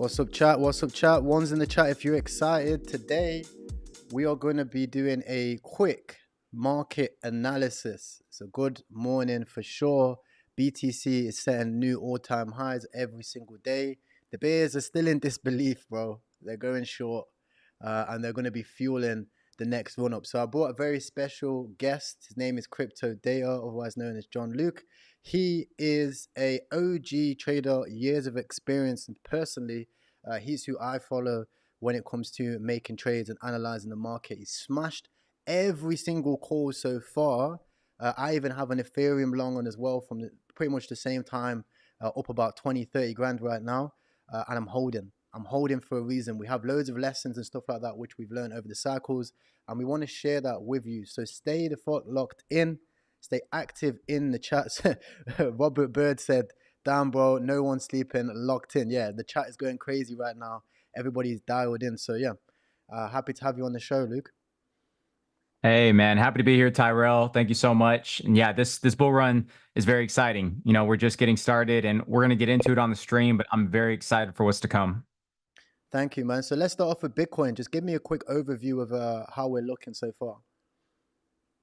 What's up, chat? What's up, chat? One's in the chat if you're excited. Today, we are going to be doing a quick market analysis. So, good morning for sure. BTC is setting new all-time highs every single day. The bears are still in disbelief, bro. They're going short, and they're going to be fueling the next run-up. So, I brought a very special guest. His name is Crypto Data, otherwise known as John Luke. He is a OG trader, years of experience, and personally, he's who I follow when it comes to making trades and analyzing the market. He's smashed every single call so far. I even have an Ethereum long on as well from pretty much the same time, up about 20, 30 grand right now. And I'm holding. I'm holding for a reason. We have loads of lessons and stuff like that, which we've learned over the cycles. And we want to share that with you. So stay the fuck locked in. Stay active in the chats. Robert Bird said, damn, bro, no one's sleeping, locked in. Yeah, the chat is going crazy right now. Everybody's dialed in. So, yeah, happy to have you on the show, Luke. Hey, man, happy to be here, Tyrell. Thank you so much. And yeah, this bull run is very exciting. You know, we're just getting started and we're going to get into it on the stream, but I'm very excited for what's to come. Thank you, man. So let's start off with Bitcoin. Just give me a quick overview of how we're looking so far.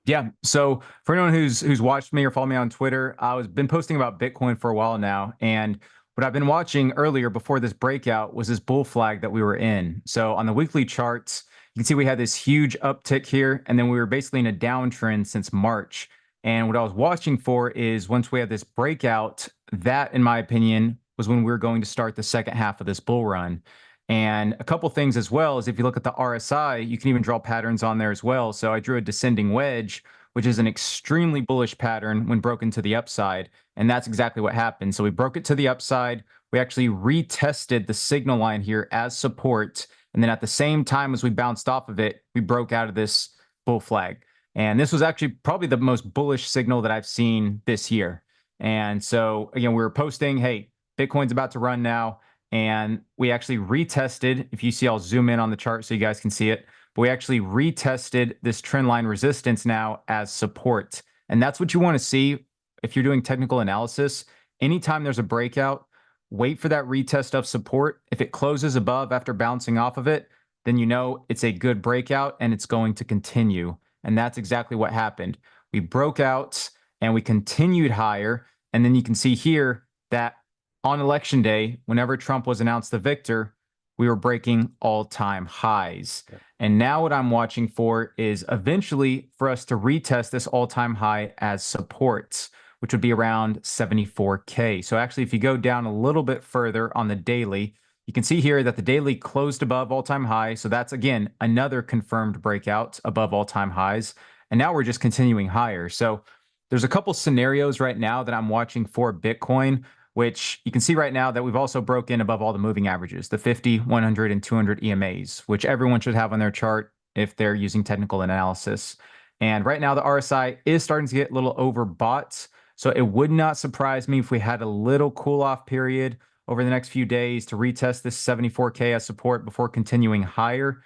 Yeah. So for anyone who's watched me or followed me on Twitter, I've been posting about Bitcoin for a while now. And what I've been watching earlier before this breakout was this bull flag that we were in. So on the weekly charts, you can see we had this huge uptick here, and then we were basically in a downtrend since March. And what I was watching for is once we had this breakout, that, in my opinion, was when we were going to start the second half of this bull run. And a couple things as well is if you look at the RSI, you can even draw patterns on there as well. So I drew a descending wedge, which is an extremely bullish pattern when broken to the upside. And that's exactly what happened. So we broke it to the upside. We actually retested the signal line here as support. And then at the same time as we bounced off of it, we broke out of this bull flag. And this was actually probably the most bullish signal that I've seen this year. And so, again, we were posting, hey, Bitcoin's about to run now. And we actually retested, if you see, I'll zoom in on the chart so you guys can see it, but we actually retested this trend line resistance now as support. And that's what you want to see if you're doing technical analysis. Anytime there's a breakout, wait for that retest of support. If it closes above after bouncing off of it, then you know it's a good breakout and it's going to continue. And that's exactly what happened. We broke out and we continued higher. And then you can see here that on election day, whenever Trump was announced the victor, we were breaking all-time highs. Okay. And now what I'm watching for is eventually for us to retest this all-time high as supports, which would be around 74K. So actually, if you go down a little bit further on the daily, you can see here that the daily closed above all-time high. So that's, again, another confirmed breakout above all-time highs. And now we're just continuing higher. So there's a couple scenarios right now that I'm watching for Bitcoin, which you can see right now that we've also broken above all the moving averages, the 50, 100, and 200 EMAs, which everyone should have on their chart if they're using technical analysis. And right now, the RSI is starting to get a little overbought. So it would not surprise me if we had a little cool-off period over the next few days to retest this 74K as support before continuing higher.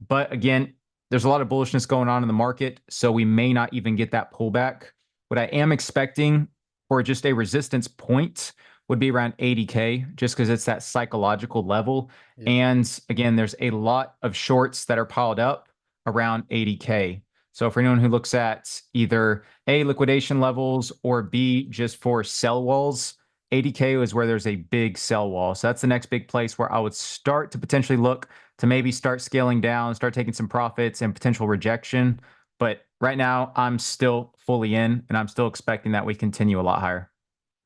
But again, there's a lot of bullishness going on in the market, so we may not even get that pullback. What I am expecting for just a resistance point would be around 80K, just because it's that psychological level. Yeah. And again, there's a lot of shorts that are piled up around 80K. So for anyone who looks at either A, liquidation levels, or B, just for sell walls, 80K is where there's a big sell wall. So that's the next big place where I would start to potentially look to maybe start scaling down, start taking some profits and potential rejection. But right now, I'm still fully in, and I'm still expecting that we continue a lot higher.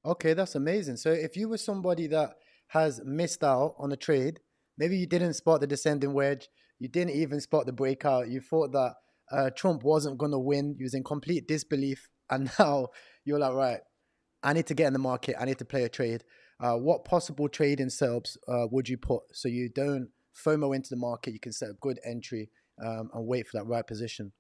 Okay, that's amazing. So if you were somebody that has missed out on a trade, maybe you didn't spot the descending wedge, you didn't even spot the breakout, you thought that Trump wasn't going to win, you was in complete disbelief, and now you're like, right, I need to get in the market, I need to play a trade. What possible trading setups would you put so you don't FOMO into the market, you can set a good entry and wait for that right position?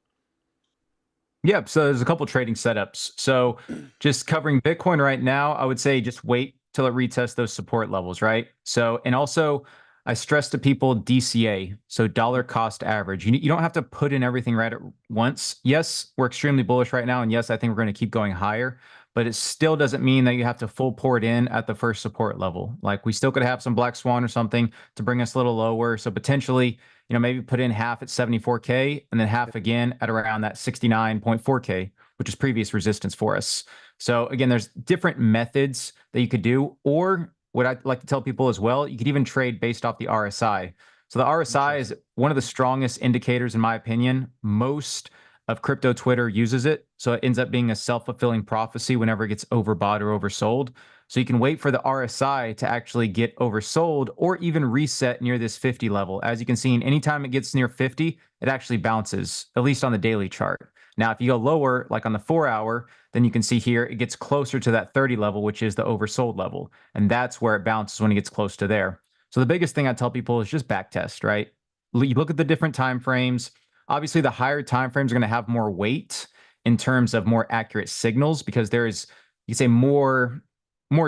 Yeah, so there's a couple trading setups. So just covering Bitcoin right now, I would say just wait till it retests those support levels, right? So, and also I stress to people DCA, so dollar cost average. You don't have to put in everything right at once. Yes, we're extremely bullish right now. And yes, I think we're going to keep going higher. but it still doesn't mean that you have to full pour it in at the first support level. Like we still could have some black swan or something to bring us a little lower. So potentially, maybe put in half at 74K and then half again at around that 69.4K, which is previous resistance for us. So again, there's different methods that you could do, or what I'd like to tell people as well, you could even trade based off the RSI. So the RSI is one of the strongest indicators, in my opinion. Most of crypto Twitter uses it. So it ends up being a self-fulfilling prophecy whenever it gets overbought or oversold. So you can wait for the RSI to actually get oversold or even reset near this 50 level. As you can see, anytime it gets near 50, it actually bounces, at least on the daily chart. Now, if you go lower, like on the 4-hour, then you can see here, it gets closer to that 30 level, which is the oversold level. And that's where it bounces when it gets close to there. So the biggest thing I tell people is just backtest, right? You look at the different time frames. Obviously, the higher time frames are going to have more weight in terms of more accurate signals because there's, you say, more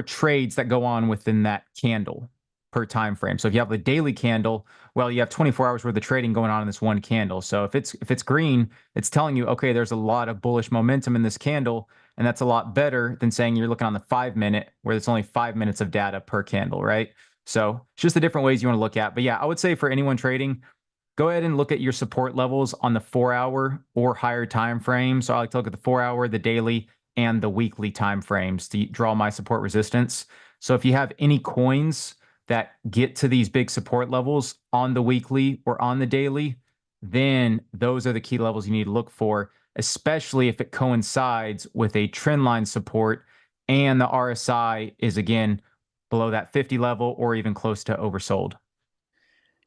trades that go on within that candle per time frame. So if you have the daily candle, well, you have 24 hours worth of trading going on in this one candle. So if it's green, it's telling you, okay, there's a lot of bullish momentum in this candle, and that's a lot better than saying you're looking on the 5-minute where it's only 5 minutes of data per candle, right? So it's just the different ways you want to look at. But yeah, I would say for anyone trading, go ahead and look at your support levels on the 4-hour or higher time frame. So I like to look at the 4-hour, the daily, and the weekly time frames to draw my support resistance. So if you have any coins that get to these big support levels on the weekly or on the daily, then those are the key levels you need to look for, especially if it coincides with a trend line support and the RSI is again below that 50 level or even close to oversold.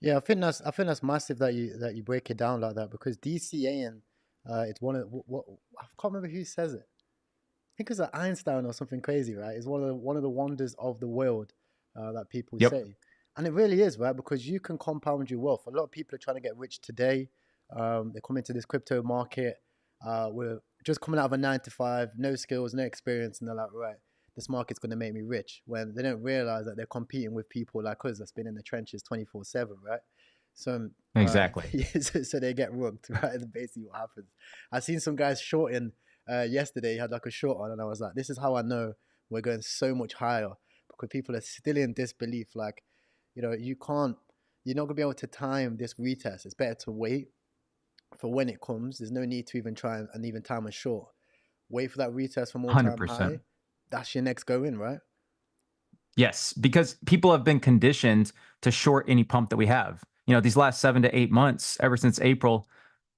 Yeah, I think that's massive that you break it down like that, because DCAing, it's one of what I can't remember who says it. I think it's like Einstein or something crazy, right? It's one of the wonders of the world, that people Yep. say, and it really is, right? Because you can compound your wealth. A lot of people are trying to get rich today. They come into this crypto market. We're just coming out of a 9 to 5, no skills, no experience, and they're like, right, this market's going to make me rich. When they don't realize that they're competing with people like us that's been in the trenches 24/7, right? So, Exactly. so they get rugged, right? That's basically what happens. I seen some guys shorting yesterday. He had like a short on, and I was like, this is how I know we're going so much higher, because people are still in disbelief. Like, you're not gonna be able to time this retest. It's better to wait for when it comes. There's no need to even try and even time a short. Wait for that retest from all time 100%. high. That's your next go in, right? Yes, because people have been conditioned to short any pump that we have. These last 7 to 8 months, ever since April,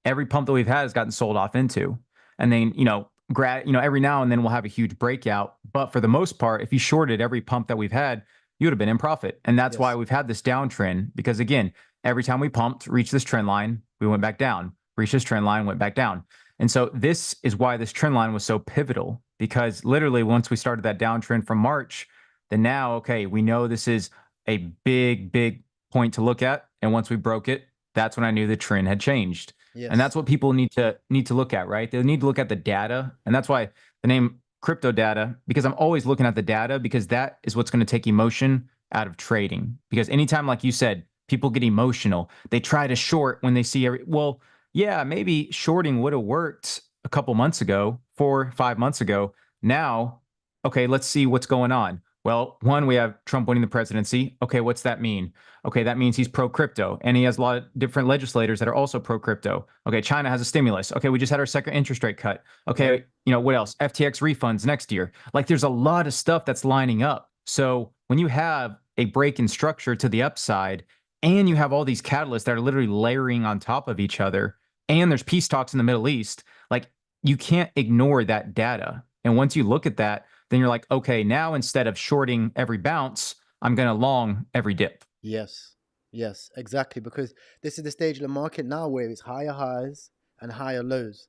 every pump that we've had has gotten sold off into. And then, every now and then we'll have a huge breakout. But for the most part, if you shorted every pump that we've had, you would have been in profit. And that's why Yes. we've had this downtrend. Because again, every time we pumped, reached this trend line, we went back down, reached this trend line, went back down. And so this is why this trend line was so pivotal, because literally once we started that downtrend from March, then now, okay, we know this is a big, big point to look at. And once we broke it, that's when I knew the trend had changed. And Yes. that's what people need to look at, right? They need to look at the data. And that's why the name crypto data, because I'm always looking at the data, because that is what's going to take emotion out of trading. Because anytime, like you said, people get emotional, they try to short when they see well, yeah, maybe shorting would have worked a couple months ago, 4 5 months ago. Now, okay, let's see what's going on. Well, one, we have Trump winning the presidency. Okay, what's that mean? Okay, that means he's pro crypto, and he has a lot of different legislators that are also pro crypto. Okay, China has a stimulus. Okay, we just had our second interest rate cut. Yep. Okay, what else? FTX refunds next year. Like, there's a lot of stuff that's lining up. So when you have a break in structure to the upside, and you have all these catalysts that are literally layering on top of each other, and there's peace talks in the Middle East, like, you can't ignore that data. And once you look at that, then you're like, okay, now instead of shorting every bounce, I'm going to long every dip. Yes. Yes. Exactly. Because this is the stage of the market now where it's higher highs and higher lows,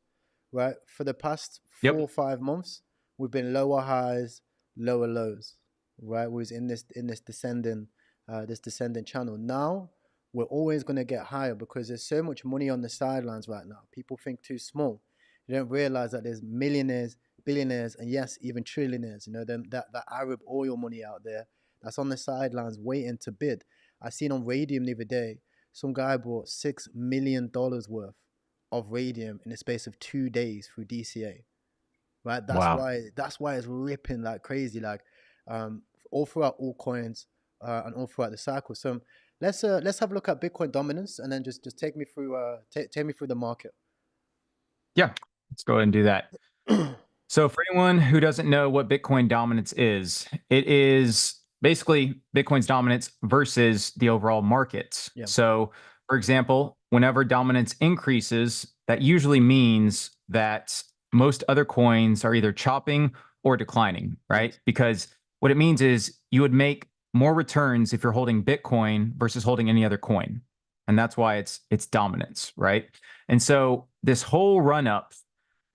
right? For the past Yep. 4 or 5 months, we've been lower highs, lower lows, right? We was in this descending channel. Now we're always going to get higher, because there's so much money on the sidelines right now. People think too small. You don't realize that there's millionaires, billionaires, and yes, even trillionaires. That Arab oil money out there that's on the sidelines waiting to bid. I seen on Radium the other day, some guy bought $6 million worth of Radium in the space of 2 days through DCA. right? Wow. That's why it's ripping like crazy, like um, all throughout all coins and all throughout the cycle. So let's have a look at Bitcoin dominance, and then just take me through take me through the market. Yeah, let's go ahead and do that. So, for anyone who doesn't know what Bitcoin dominance is, it is basically Bitcoin's dominance versus the overall market. Yeah, So, for example, whenever dominance increases, that usually means that most other coins are either chopping or declining, right? yes, Because what it means is you would make more returns if you're holding Bitcoin versus holding any other coin. And that's why it's dominance, right? And so this whole run up,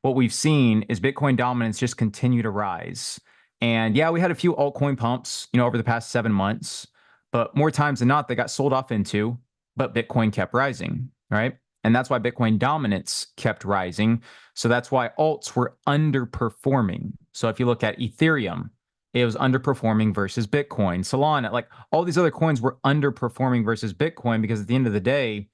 what we've seen is Bitcoin dominance just continue to rise. And yeah, we had a few altcoin pumps, over the past 7 months, but more times than not, they got sold off into, but Bitcoin kept rising, right? And that's why Bitcoin dominance kept rising. So that's why alts were underperforming. So if you look at Ethereum, it was underperforming versus Bitcoin. Solana, like all these other coins were underperforming versus Bitcoin because at the end of the day,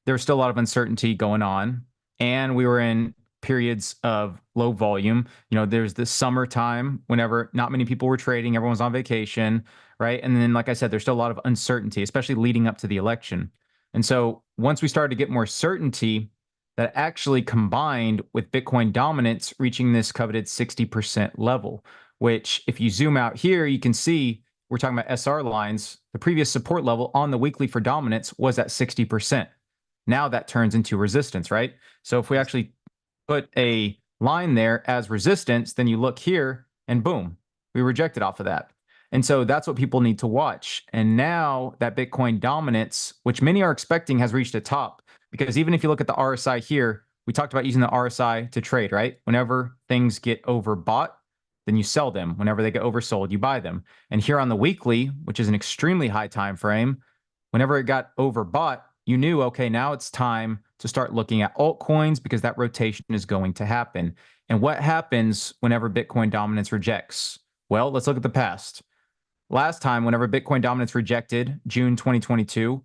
there was still a lot of uncertainty going on, and we were in periods of low volume. There's this summertime whenever not many people were trading, everyone's on vacation, right? And then, like I said, there's still a lot of uncertainty, especially leading up to the election. And so once we started to get more certainty, that actually combined with Bitcoin dominance reaching this coveted 60% level, which if you zoom out here, you can see we're talking about SR lines. The previous support level on the weekly for dominance was at 60%. Now that turns into resistance, right? So if we yes. actually put a line there as resistance, then you look here and boom, we rejected off of that. And so that's what people need to watch. And now that Bitcoin dominance, which many are expecting, has reached a top, because even if you look at the RSI here, we talked about using the RSI to trade, right? Whenever things get overbought, then you sell them. Whenever they get oversold, you buy them. And here on the weekly, which is an extremely high time frame, whenever it got overbought, you knew, okay, now it's time to start looking at altcoins because that rotation is going to happen. And what happens whenever Bitcoin dominance rejects? Well, let's look at the past. Last time, whenever Bitcoin dominance rejected, June 2022,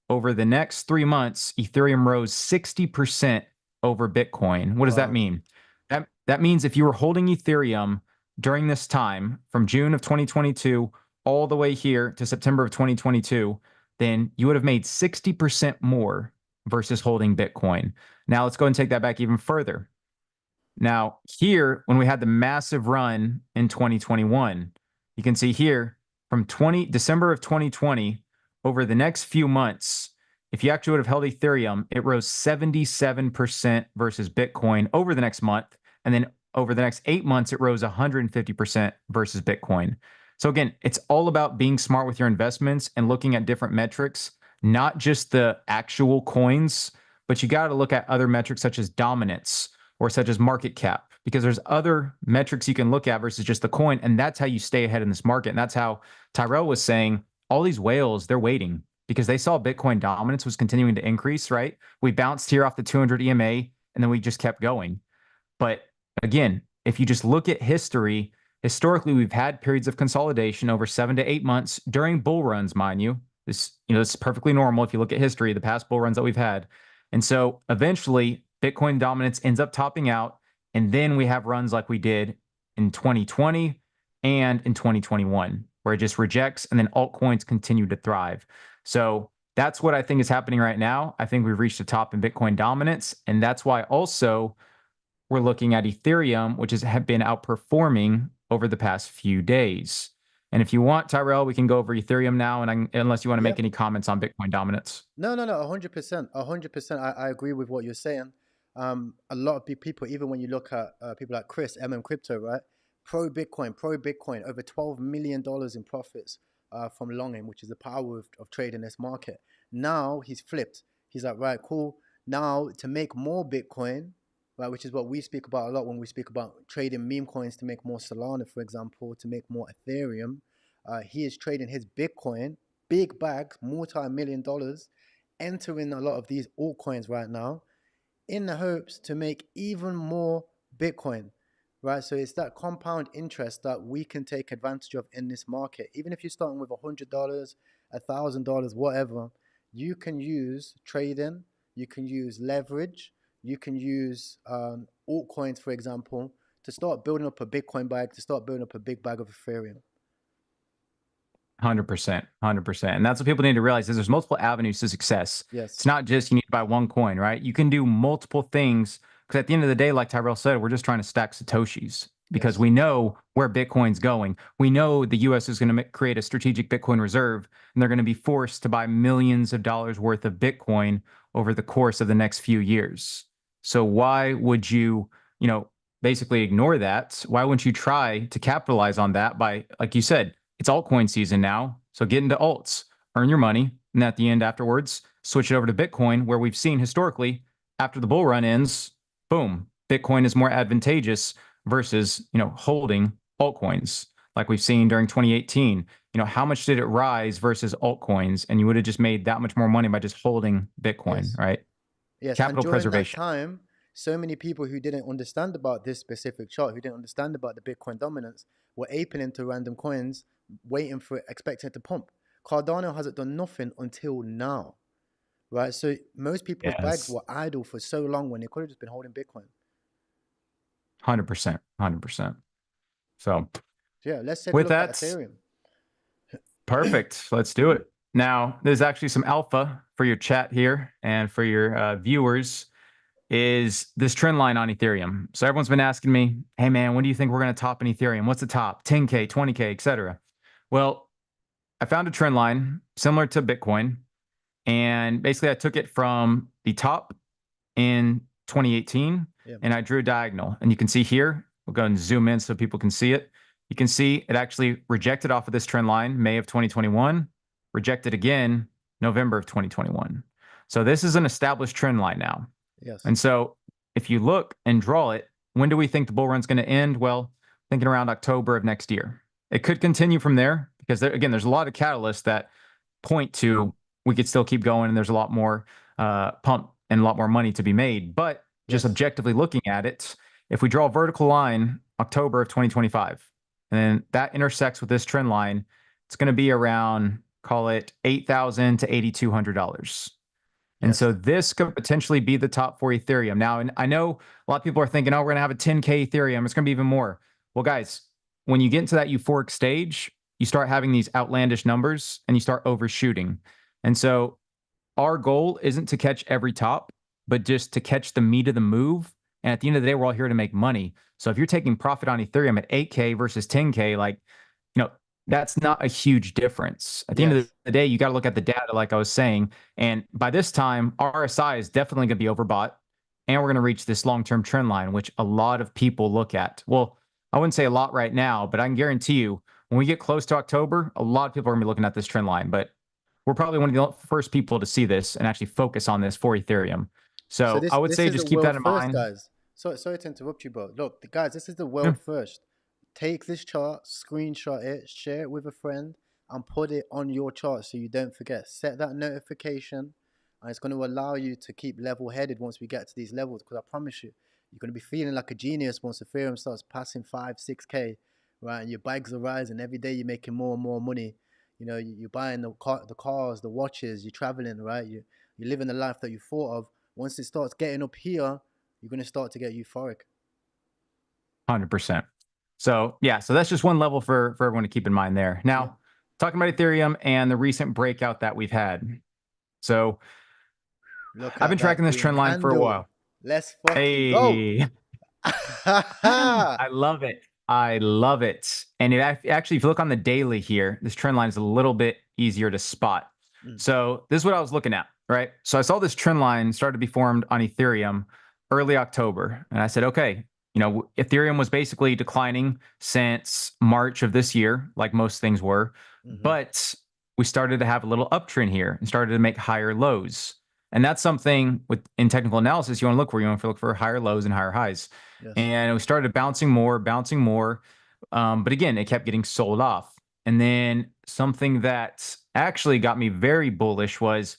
over the next 3 months, Ethereum rose 60% over Bitcoin. What does that Wow. mean? That means if you were holding Ethereum during this time, from June of 2022 all the way here to September of 2022, then you would have made 60% more versus holding Bitcoin. Now let's go and take that back even further. Now, here, when we had the massive run in 2021, you can see here from December of 2020 over the next few months, if you actually would have held Ethereum, it rose 77% versus Bitcoin over the next month. And then over the next 8 months, it rose 150% versus Bitcoin. So again, it's all about being smart with your investments and looking at different metrics, not just the actual coins, but you got to look at other metrics such as dominance or such as market cap, because there's other metrics you can look at versus just the coin. And that's how you stay ahead in this market. And that's how Tyrell was saying all these whales, they're waiting because they saw Bitcoin dominance was continuing to increase, right? We bounced here off the 200 EMA and then we just kept going. But again, if you just look at history, historically, we've had periods of consolidation over 7 to 8 months during bull runs, mind you. This is perfectly normal if you look at history, the past bull runs that we've had. And so eventually, Bitcoin dominance ends up topping out. And then we have runs like we did in 2020 and in 2021, where it just rejects and then altcoins continue to thrive. So that's what I think is happening right now. I think we've reached the top in Bitcoin dominance. And that's why also we're looking at Ethereum, which have been outperforming over the past few days. And if you want, Tyrell, we can go over Ethereum now, and unless you want to Yeah. make any comments on Bitcoin dominance. No, 100%, 100%. I agree with what you're saying. A lot of people, even when you look at people like Chris, Crypto, right? Pro Bitcoin, over $12 million in profits from longing, which is the power of trading this market. Now he's flipped. He's like, right, cool. Now to make more Bitcoin, right, which is what we speak about a lot when we speak about trading meme coins to make more Solana, for example, to make more Ethereum. He is trading his Bitcoin, big bags, multi-million dollars, entering a lot of these altcoins right now in the hopes to make even more Bitcoin, right? So it's that compound interest that we can take advantage of in this market. Even if you're starting with $100, $1,000, whatever, you can use trading, you can use leverage, you can use altcoins, for example, to start building up a Bitcoin bag, to start building up a big bag of Ethereum. 100%, 100%. And that's what people need to realize is there's multiple avenues to success. Yes. It's not just you need to buy one coin, right? You can do multiple things because at the end of the day, like Tyrell said, we're just trying to stack Satoshis because Yes. we know where Bitcoin's going. We know the US is going to create a strategic Bitcoin reserve and they're going to be forced to buy millions of dollars worth of Bitcoin over the course of the next few years. So why would you, basically ignore that? Why wouldn't you try to capitalize on that by, like you said, it's altcoin season now. So get into alts, earn your money, and at the end afterwards, switch it over to Bitcoin, where we've seen historically after the bull run ends, boom, Bitcoin is more advantageous versus, holding altcoins like we've seen during 2018. How much did it rise versus altcoins? And you would have just made that much more money by just holding Bitcoin, Yes. right? Yes. And Capital during that preservation. time, so many people who didn't understand about this specific chart, who didn't understand about the Bitcoin dominance, were aping into random coins, waiting for it, expecting it to pump. Cardano hasn't done nothing until now, right? So most people's bags Yes. were idle for so long when they could have just been holding Bitcoin. 100%. 100%. So Yeah, let's take a with look at that, Ethereum. perfect. Let's do it. Now, there's actually some alpha for your chat here and for your viewers is this trend line on Ethereum. So everyone's been asking me, hey man, when do you think we're going to top in Ethereum? What's the top? 10K, 20K, etc. Well, I found a trend line similar to Bitcoin. And basically I took it from the top in 2018 Yeah. and I drew a diagonal. And you can see here, we'll go and zoom in so people can see it. You can see it actually rejected off of this trend line, May of 2021, rejected again, November of 2021. So this is an established trend line now. Yes. And so if you look and draw it, when do we think the bull run's going to end? Well, thinking around October of next year. It could continue from there because again, there's a lot of catalysts that point to we could still keep going and there's a lot more pump and a lot more money to be made. But just Yes. objectively looking at it, if we draw a vertical line, October of 2025, and then that intersects with this trend line, it's going to be around, call it $8,000 to $8,200. And Yes. so this could potentially be the top for Ethereum. Now, and I know a lot of people are thinking, oh, we're going to have a 10K Ethereum. It's going to be even more. Well, guys, when you get into that euphoric stage, you start having these outlandish numbers and you start overshooting. And so our goal isn't to catch every top, but just to catch the meat of the move. And at the end of the day, we're all here to make money. So if you're taking profit on Ethereum at 8K versus 10K, that's not a huge difference. At the end of the day, you got to look at the data, like I was saying. And by this time, RSI is definitely going to be overbought. And we're going to reach this long-term trend line, which a lot of people look at. Well, I wouldn't say a lot right now, but I can guarantee you when we get close to October, a lot of people are going to be looking at this trend line. But we're probably one of the first people to see this and actually focus on this for Ethereum. So So I would this say is the just keep that world in first, mind. guys. Sorry to interrupt you, but look, guys, this is the Yeah, world first. Take this chart, screenshot it, share it with a friend, and put it on your chart so you don't forget. Set that notification, and it's going to allow you to keep level-headed once we get to these levels. Because I promise you, you're going to be feeling like a genius once Ethereum starts passing 5, 6K, right? And your bags are rising every day. You're making more and more money. You're buying the cars, the watches. You're traveling, right? You're living the life that you thought of. Once it starts getting up here, you're going to start to get euphoric. 100%. So yeah, so that's just one level for everyone to keep in mind there. Yeah. Now, talking about Ethereum and the recent breakout that we've had. So Look I've at been that tracking this green trend line for a candle. while. Let's fucking go. Hey, I love it. I love it. And actually, if you look on the daily here, this trend line is a little bit easier to spot. Mm. So this is what I was looking at, right? So I saw this trend line start to be formed on Ethereum early October. And I said, okay, Ethereum was basically declining since March of this year, like most things were. But we started to have a little uptrend here and started to make higher lows. And that's something in technical analysis you want to look for. You want to look for higher lows and higher highs. Yes. And we started bouncing more, bouncing more. But again, it kept getting sold off. And then something that actually got me very bullish was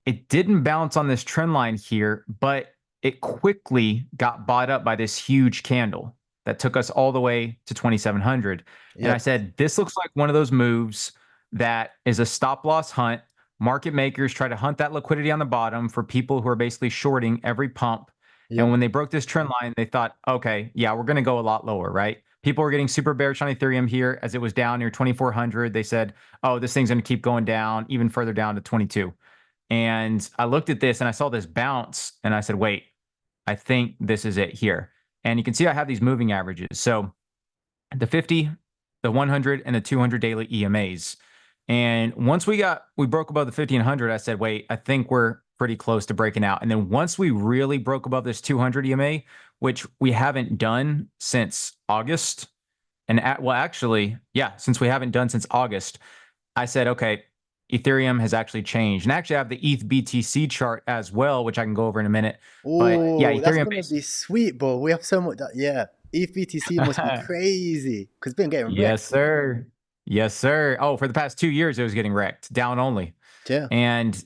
it didn't bounce on this trend line here, but it quickly got bought up by this huge candle that took us all the way to 2,700. And I said, this looks like one of those moves that is a stop loss hunt. Market makers try to hunt that liquidity on the bottom for people who are basically shorting every pump. And Yep. when they broke this trend line, they thought, okay, yeah, we're going to go a lot lower, right? People were getting super bearish on Ethereum here as it was down near 2,400. They said, oh, this thing's going to keep going down, even further down to 22. And I looked at this and I saw this bounce and I said, wait, I think this is it here. And you can see I have these moving averages. So the 50, the 100, and the 200 daily EMAs. And once we broke above the 1,500, I said, wait, I think we're pretty close to breaking out. And then once we really broke above this 200 EMA, which we haven't done since August, well, actually, yeah, since we haven't done since August, I said, okay, Ethereum has actually changed. And actually, I have the ETH BTC chart as well, which I can go over in a minute. But yeah, Oh, that's Ethereum gonna be basically. sweet, bro. We have so much that, yeah. ETH must be crazy because it's been getting Yes, wrecked. sir. Yes, sir. Oh, for the past 2 years, it was getting wrecked, down only. Yeah. And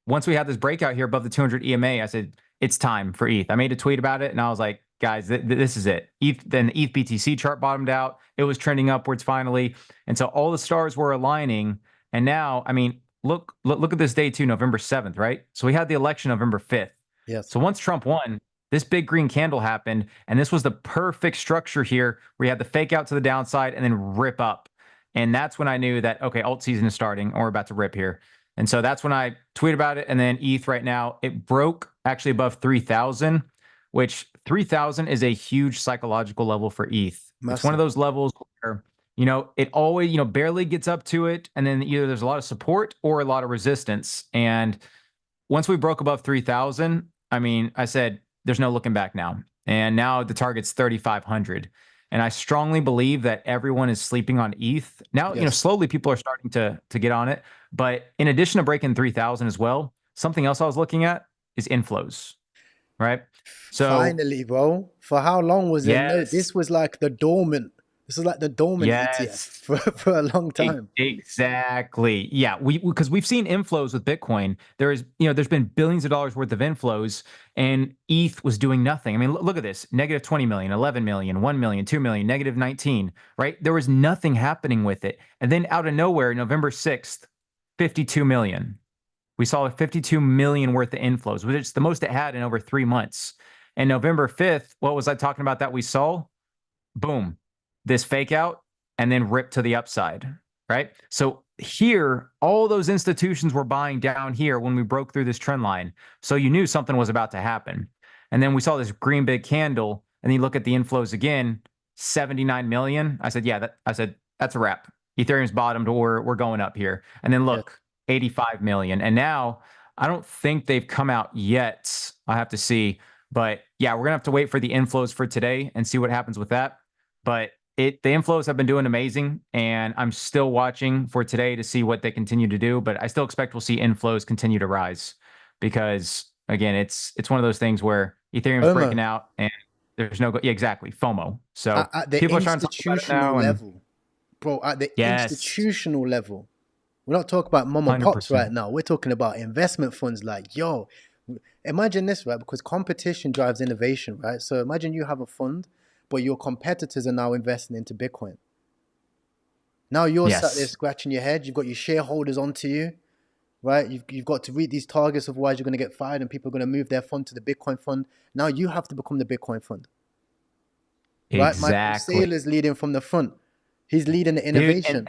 once we had this breakout here above the 200 EMA, I said, it's time for ETH. I made a tweet about it and I was like, guys, this is it. Then the ETH BTC chart bottomed out. It was trending upwards finally. And so all the stars were aligning. And now, I mean, look at this day too, November 7th, right? So we had the election November 5th. Yes. So once Trump won, this big green candle happened. And this was the perfect structure here where you had the fake out to the downside and then rip up. And that's when I knew that, okay, alt season is starting or we're about to rip here. And so that's when I tweet about it. And then ETH right now, it broke actually above 3,000, which 3,000 is a huge psychological level for ETH. It's one of Massive. those levels where, it always, barely gets up to it. And then either there's a lot of support or a lot of resistance. And once we broke above 3,000, I mean, I said, there's no looking back now. And now the target's 3,500. And I strongly believe that everyone is sleeping on ETH. Now, Yes. slowly people are starting to get on it. But in addition to breaking 3,000 as well, something else I was looking at is inflows, right? So, Finally, bro. For how long was it? No, yes, this was like the dormant. This was like the dormant ETF yes. for a long time. Exactly. Yeah, because we've seen inflows with Bitcoin. There's been billions of dollars worth of inflows, and ETH was doing nothing. I mean, look at this: negative 20 million, 11 million, 1 million, 2 million, negative 19. Right? There was nothing happening with it, and then out of nowhere, November 6th, 52 million. We saw 52 million worth of inflows, which is the most it had in over 3 months. And November 5th, what was I talking about that we saw? Boom, this fake out and then rip to the upside, right? So here, all those institutions were buying down here when we broke through this trend line. So you knew something was about to happen. And then we saw this green big candle, and then you look at the inflows again, 79 million. I said, yeah, that's a wrap. Ethereum's bottomed, or we're going up here. And then Yes. look, 85 million. And now I don't think they've come out yet. I have to see. But yeah, we're gonna have to wait for the inflows for today and see what happens with that. But the inflows have been doing amazing, and I'm still watching for today to see what they continue to do. But I still expect we'll see inflows continue to rise because again, it's one of those things where Ethereum's breaking Omo, out and there's no yeah, exactly, FOMO. So at the people are trying to talk about it institutional now, and level, bro, at the yes, institutional level, we're not talking about mom and pops 100%. right now. We're talking about investment funds like, yo, imagine this, right? Because competition drives innovation, right? So imagine you have a fund, but your competitors are now investing into Bitcoin. Now you're sat there Yes, scratching your head. You've got your shareholders onto you, right? You've got to read these targets, otherwise you're going to get fired and people are going to move their fund to the Bitcoin fund. Now you have to become the Bitcoin fund, right? Michael exactly, Saylor's leading from the front. He's leading the dude. And innovation.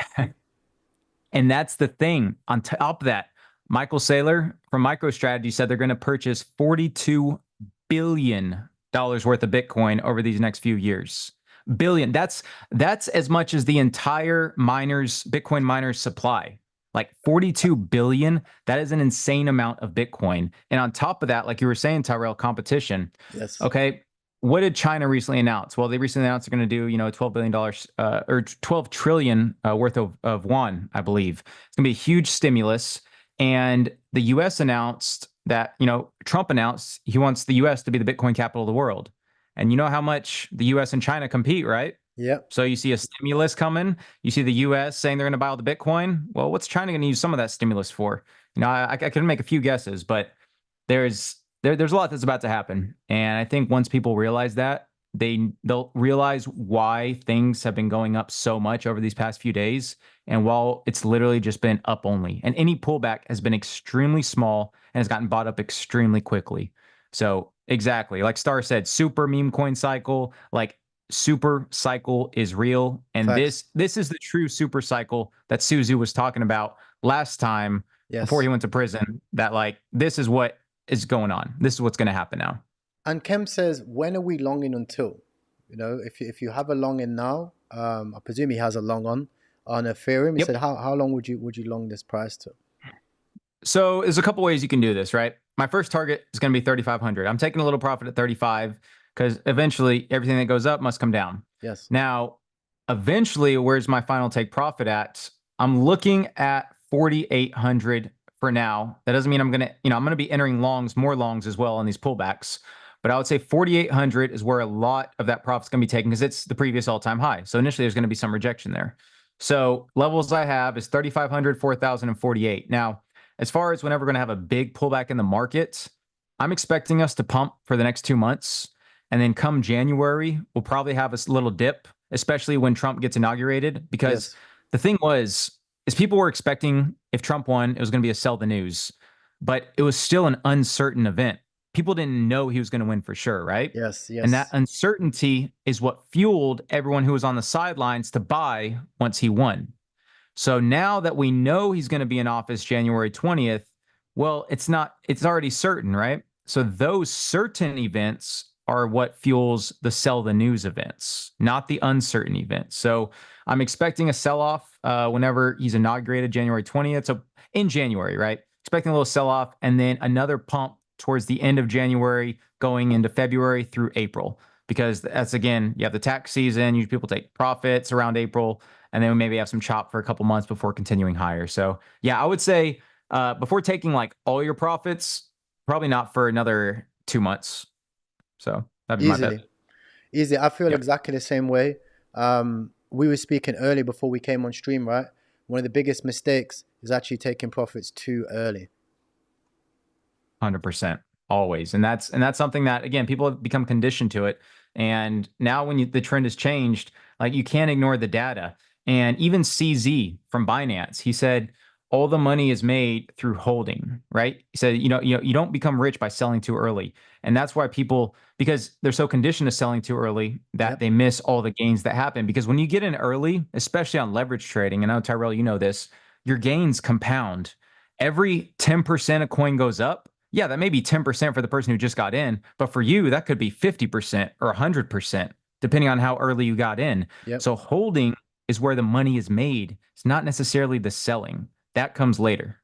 and that's the thing. On top of that, Michael Saylor from MicroStrategy said they're going to purchase $42 billion worth of Bitcoin over these next few years. Billion. That's as much as the entire Bitcoin miners supply. Like 42 billion. That is an insane amount of Bitcoin. And on top of that, like you were saying, Tyrell, competition. Yes. Okay. What did China recently announce? Well, they recently announced they're going to do, $12 billion or 12 trillion worth of won, I believe. It's going to be a huge stimulus. And the US announced that, Trump announced he wants the US to be the Bitcoin capital of the world. And you know how much the US and China compete, right? Yep. So you see a stimulus coming. You see the US saying they're going to buy all the Bitcoin. Well, what's China going to use some of that stimulus for? I can make a few guesses, but there's a lot that's about to happen. And I think once people realize that, they'll realize why things have been going up so much over these past few days. And while it's literally just been up only, and any pullback has been extremely small and has gotten bought up extremely quickly. So Exactly. Like Star said, super meme coin cycle, like super cycle is real. And Facts. this is the true super cycle that Suzu was talking about last time before he Yes. went to prison. That like this is what is going on. This is what's going to happen now. And Kem says, when are we longing until? You know, if you have a long in now, I presume he has a long on Ethereum. He Yep. said, how long would you long this price to? So there's a couple ways you can do this, right? My first target is going to be 3,500. I'm taking a little profit at 35 because eventually everything that goes up must come down. Yes. Now, eventually, where's my final take profit at? I'm looking at 4,800 for now. That doesn't mean I'm going to, I'm going to be entering longs, more longs as well on these pullbacks. But I would say 4,800 is where a lot of that profit's going to be taken because it's the previous all-time high. So initially, there's going to be some rejection there. So levels I have is 3,500, 4,000, and 48. Now, as far as whenever we're going to have a big pullback in the market, I'm expecting us to pump for the next 2 months. And then come January, we'll probably have a little dip, especially when Trump gets inaugurated. Because Yes. the thing is people were expecting if Trump won, it was going to be a sell the news. But it was still an uncertain event. People didn't know he was going to win for sure, right? Yes. And that Yes. uncertainty is what fueled everyone who was on the sidelines to buy once he won. So now that we know he's going to be in office January 20th, well, it's already certain, right? So those certain events are what fuels the sell the news events, not the uncertain events. So I'm expecting a sell off whenever he's inaugurated January 20th. So in January, right? Expecting a little sell off and then another pump towards the end of January going into February through April. Because that's again, you have the tax season, usually people take profits around April and then we maybe have some chop for a couple months before continuing higher. So yeah, I would say before taking like all your profits, probably not for another 2 months. So that'd be my bet. Easily. Easy. I feel Yep, exactly the same way. We were speaking early before we came on stream, right? One of the biggest mistakes is actually taking profits too early. 100%, always, and that's something that again people have become conditioned to it. And now when the trend has changed, like you can't ignore the data. And even CZ from Binance, he said all the money is made through holding, right? He said, you don't become rich by selling too early. And that's why people, because they're so conditioned to selling too early that Yep. they miss all the gains that happen. Because when you get in early, especially on leverage trading, and I know Tyrell, you know this, your gains compound. Every 10% a coin goes up, yeah, that may be 10% for the person who just got in, but for you, that could be 50% or 100%, depending on how early you got in. Yep. So holding is where the money is made. It's not necessarily the selling. That comes later.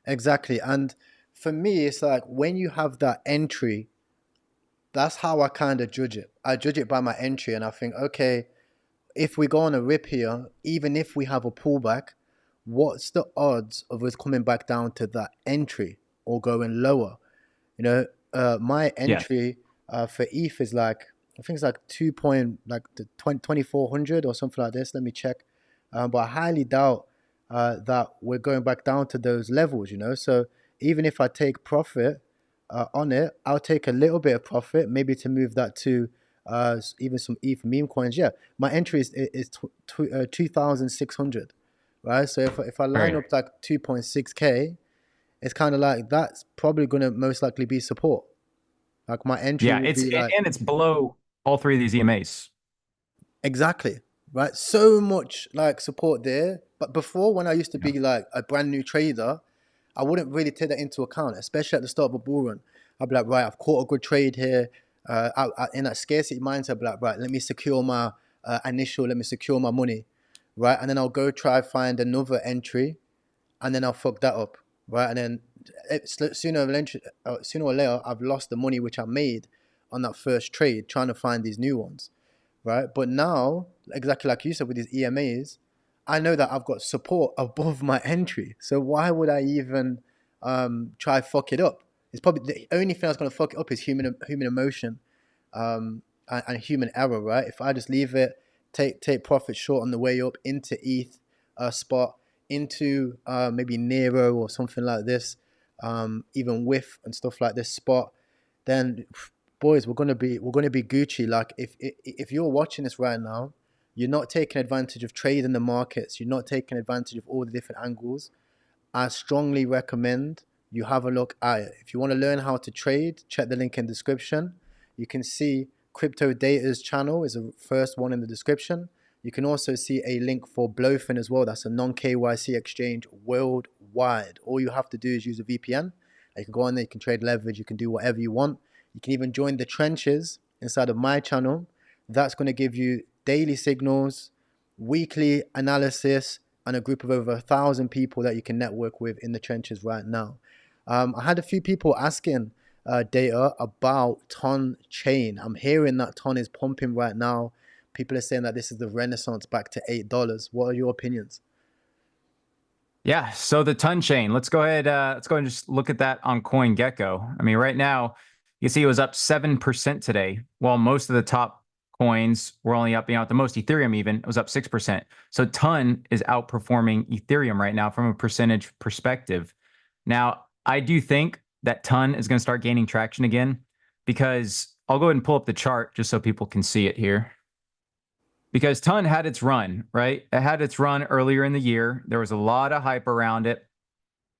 Exactly. And for me, it's like when you have that entry, that's how I kind of judge it. I judge it by my entry and I think, okay, if we go on a rip here, even if we have a pullback, what's the odds of us coming back down to that entry or going lower? You know, my Yes. entry for ETH is like, I think it's like 2 point, like the 2400 or something like this. Let me check. But I highly doubt that we're going back down to those levels, you know. So even if I take profit on it, I'll take a little bit of profit, maybe to move that to even some ETH meme coins. Yeah, my entry is 2,600, right? So if I line Right. up like 2.6K, it's kind of like that's probably going to most likely be support. Like my entry Yeah, will be like it's below all three of these EMAs. exactly right. So much like support there. But before, when I used to Yeah. be like a brand new trader, I wouldn't really take that into account, especially at the start of a bull run. I'd be like, right, I've caught a good trade here. In that scarcity mindset, I'd be like, right, let me secure my let me secure my money, right? And then I'll go try find another entry and then I'll fuck that up, right? And then sooner or later, I've lost the money which I made on that first trade trying to find these new ones, right? But now, exactly like you said with these EMAs, I know that I've got support above my entry. So why would I even try fuck it up? It's probably the only thing that's going to fuck it up is human emotion and human error, right? If I just leave it, take profit short on the way up into ETH spot, into maybe Nero or something like this, even with and stuff like this spot, then boys, we're gonna be Gucci. Like if you're watching this right now, you're not taking advantage of trade in the markets. You're not taking advantage of all the different angles. I strongly recommend you have a look at it. If you want to learn how to trade, check the link in the description. You can see Crypto Data's channel is the first one in the description. You can also see a link for Blofin as well. That's a non-KYC exchange worldwide. All you have to do is use a VPN. You can go on there, you can trade leverage, you can do whatever you want. You can even join the trenches inside of my channel. That's going to give you daily signals, weekly analysis, and a group of over 1,000 people that you can network with in the trenches right now. I had a few people asking Data about Ton Chain. I'm hearing that Ton is pumping right now. People are saying that this is the renaissance back to $8. What are your opinions? Yeah, so the Ton chain. Let's go ahead. Let's go and just look at that on CoinGecko. I mean, right now you see it was up 7% today, while most of the top coins were only up. The most Ethereum even it was up 6%. So Ton is outperforming Ethereum right now from a percentage perspective. Now, I do think that Ton is going to start gaining traction again, because I'll go ahead and pull up the chart just so people can see it here. Because Ton had its run, right? It had its run earlier in the year. There was a lot of hype around it.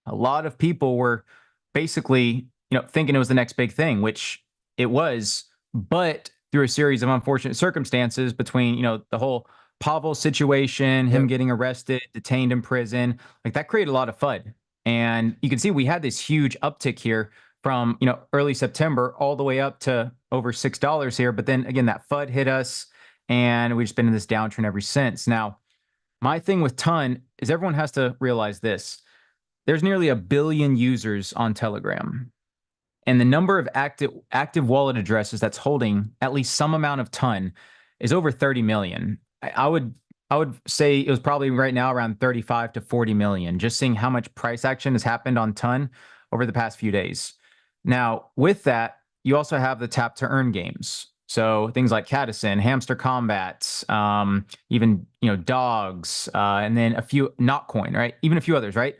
A lot of people were basically, thinking it was the next big thing, which it was. But through a series of unfortunate circumstances between, the whole Pavel situation, him getting arrested, detained in prison, like that created a lot of FUD. And you can see we had this huge uptick here from, early September all the way up to over $6 here. But then again, that FUD hit us, and we've just been in this downtrend ever since. Now, my thing with Ton is everyone has to realize this. There's nearly 1 billion users on Telegram. And the number of active wallet addresses that's holding at least some amount of Ton is over 30 million. I would say it was probably right now around 35 to 40 million, just seeing how much price action has happened on Ton over the past few days. Now, with that, you also have the tap to earn games. So things like Cadison, Hamster Combats, even Dogs, and then a few Notcoin, right? Even a few others, right?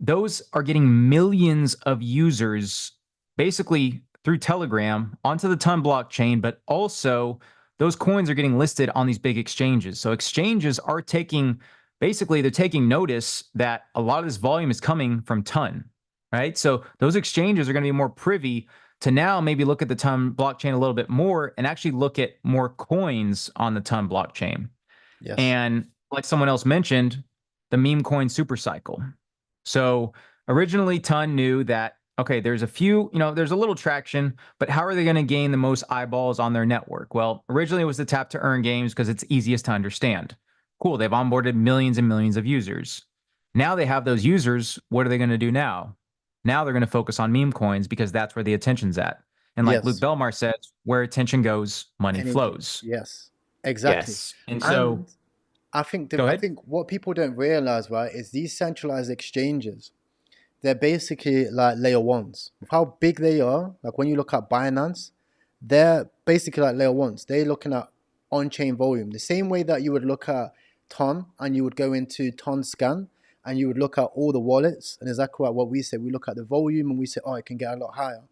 Those are getting millions of users basically through Telegram onto the Ton blockchain, but also those coins are getting listed on these big exchanges. So exchanges are taking notice that a lot of this volume is coming from Ton, right? So those exchanges are going to be more privy to now maybe look at the Ton blockchain a little bit more and actually look at more coins on the Ton blockchain. Yes. And like someone else mentioned, the meme coin super cycle. So originally Ton knew that, okay, there's a few, there's a little traction, but how are they going to gain the most eyeballs on their network? Well, originally it was the tap to earn games because it's easiest to understand. Cool. They've onboarded millions and millions of users. Now they have those users. What are they going to do now? Now they're going to focus on meme coins because that's where the attention's at. And like Luke Belmar says, where attention goes, money flows. Yes, exactly. Yes. And so I think what people don't realize, right, is these centralized exchanges, they're basically like layer ones. With how big they are, like when you look at Binance, they're basically like layer ones. They're looking at on-chain volume. The same way that you would look at Ton and you would go into Ton Scan, and you would look at all the wallets, and exactly what we say. We look at the volume and we say, oh, it can get a lot higher.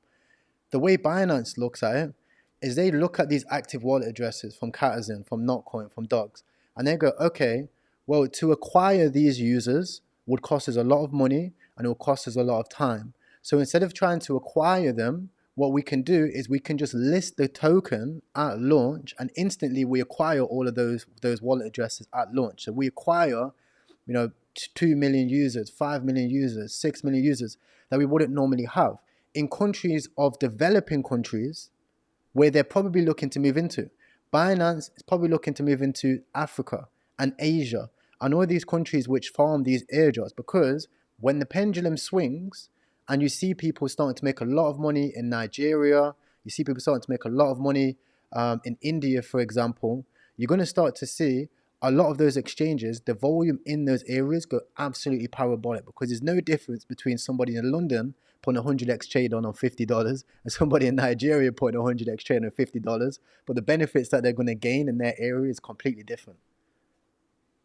The way Binance looks at it is they look at these active wallet addresses from Cadison, from Notcoin, from Dogs, and they go, okay, well, to acquire these users would cost us a lot of money and it will cost us a lot of time. So instead of trying to acquire them, what we can do is we can just list the token at launch, and instantly we acquire all of those wallet addresses at launch. So we acquire, 2 million users, 5 million users, 6 million users that we wouldn't normally have in countries of developing countries where they're probably looking to move into. Binance is probably looking to move into Africa and Asia and all these countries which farm these airdrops, because when the pendulum swings and you see people starting to make a lot of money in Nigeria, you see people starting to make a lot of money in India, for example, you're going to start to see a lot of those exchanges, the volume in those areas go absolutely parabolic, because there's no difference between somebody in London putting 100x trade on $50 and somebody in Nigeria putting 100x trade on $50. But the benefits that they're going to gain in their area is completely different.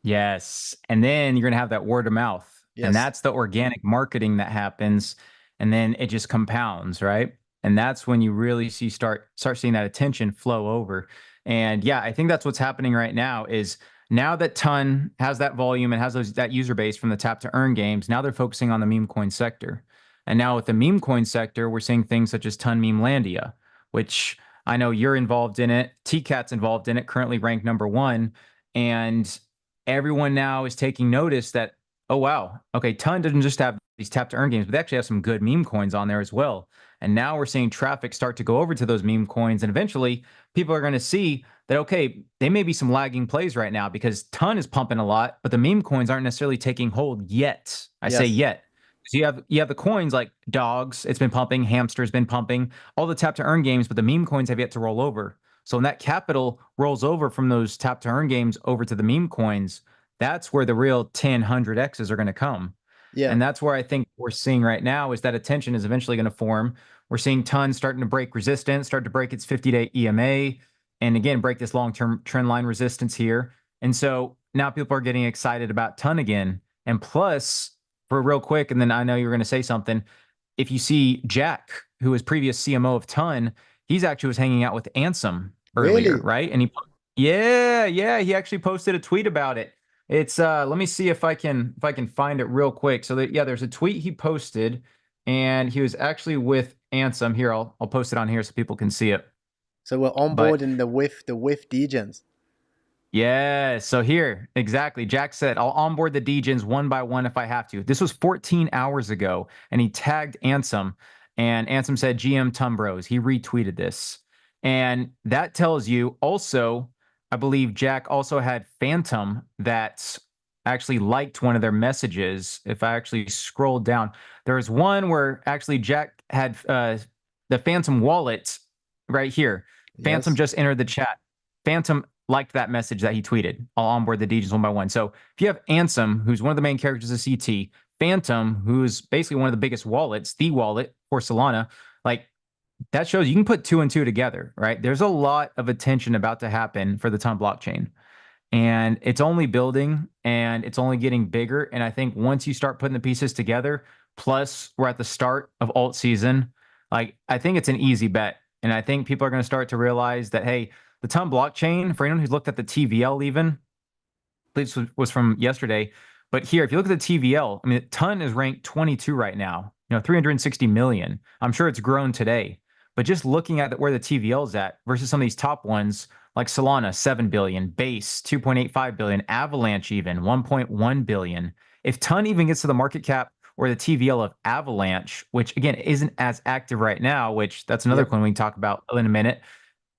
Yes. And then you're going to have that word of mouth. Yes. And that's the organic marketing that happens. And then it just compounds, right? And that's when you really start seeing that attention flow over. And yeah, I think that's what's happening right now is, now that Ton has that volume and has that user base from the tap to earn games, now they're focusing on the meme coin sector. And now with the meme coin sector, we're seeing things such as Ton Memelandia, which I know you're involved in it. TCAT's involved in it, currently ranked #1. And everyone now is taking notice that, oh, wow, okay, Ton doesn't just have these tap to earn games, but they actually have some good meme coins on there as well. And now we're seeing traffic start to go over to those meme coins. And eventually people are going to see that, okay, they may be some lagging plays right now because Ton is pumping a lot, but the meme coins aren't necessarily taking hold yet. I say Yes. yet. So you have the coins like dogs, it's been pumping, hamster's been pumping, all the tap to earn games, but the meme coins have yet to roll over. So when that capital rolls over from those tap to earn games over to the meme coins, that's where the real 10, 100Xs are going to come. Yeah. And that's where I think we're seeing right now is that attention is eventually going to form. We're seeing tons starting to break resistance, start to break its 50-day EMA, and again, break this long-term trend line resistance here. And so now people are getting excited about ton again. And plus, for real quick, and then I know you were going to say something. If you see Jack, who was previous CMO of Ton, he's actually was hanging out with Ansem earlier, Really? right? And yeah, he actually posted a tweet about it. It's let me see if I can find it real quick. So that, yeah, there's a tweet he posted, and he was actually with Ansem. Here, I'll post it on here so people can see it. So we're But onboarding the WIF degens. yeah, so here, exactly. Jack said, I'll onboard the Degens one by one if I have to. This was 14 hours ago, and he tagged Ansem, and Ansem said, GM Tumbros. He retweeted this. And that tells you also, I believe Jack also had Phantom that actually liked one of their messages. If I actually scroll down, there's one where actually Jack had the Phantom wallet right here. Phantom Yes. just entered the chat. Phantom liked that message that he tweeted. I'll onboard the DJs one by one. So if you have Ansem, who's one of the main characters of CT, Phantom, who's basically one of the biggest wallets, the wallet for Solana, like that shows you can put two and two together, right? There's a lot of attention about to happen for the Ton blockchain. And it's only building and it's only getting bigger. And I think once you start putting the pieces together, plus we're at the start of alt season, like I think it's an easy bet. And I think people are going to start to realize that, hey, the Ton blockchain, for anyone who's looked at the TVL even, this was from yesterday. But here, if you look at the TVL, I mean, Ton is ranked 22 right now, 360 million. I'm sure it's grown today. But just looking at where the TVL is at versus some of these top ones, like Solana, 7 billion, Base, 2.85 billion, Avalanche, even 1.1 billion. If Ton even gets to the market cap or the TVL of Avalanche, which again isn't as active right now, which that's another Yep. coin we can talk about in a minute,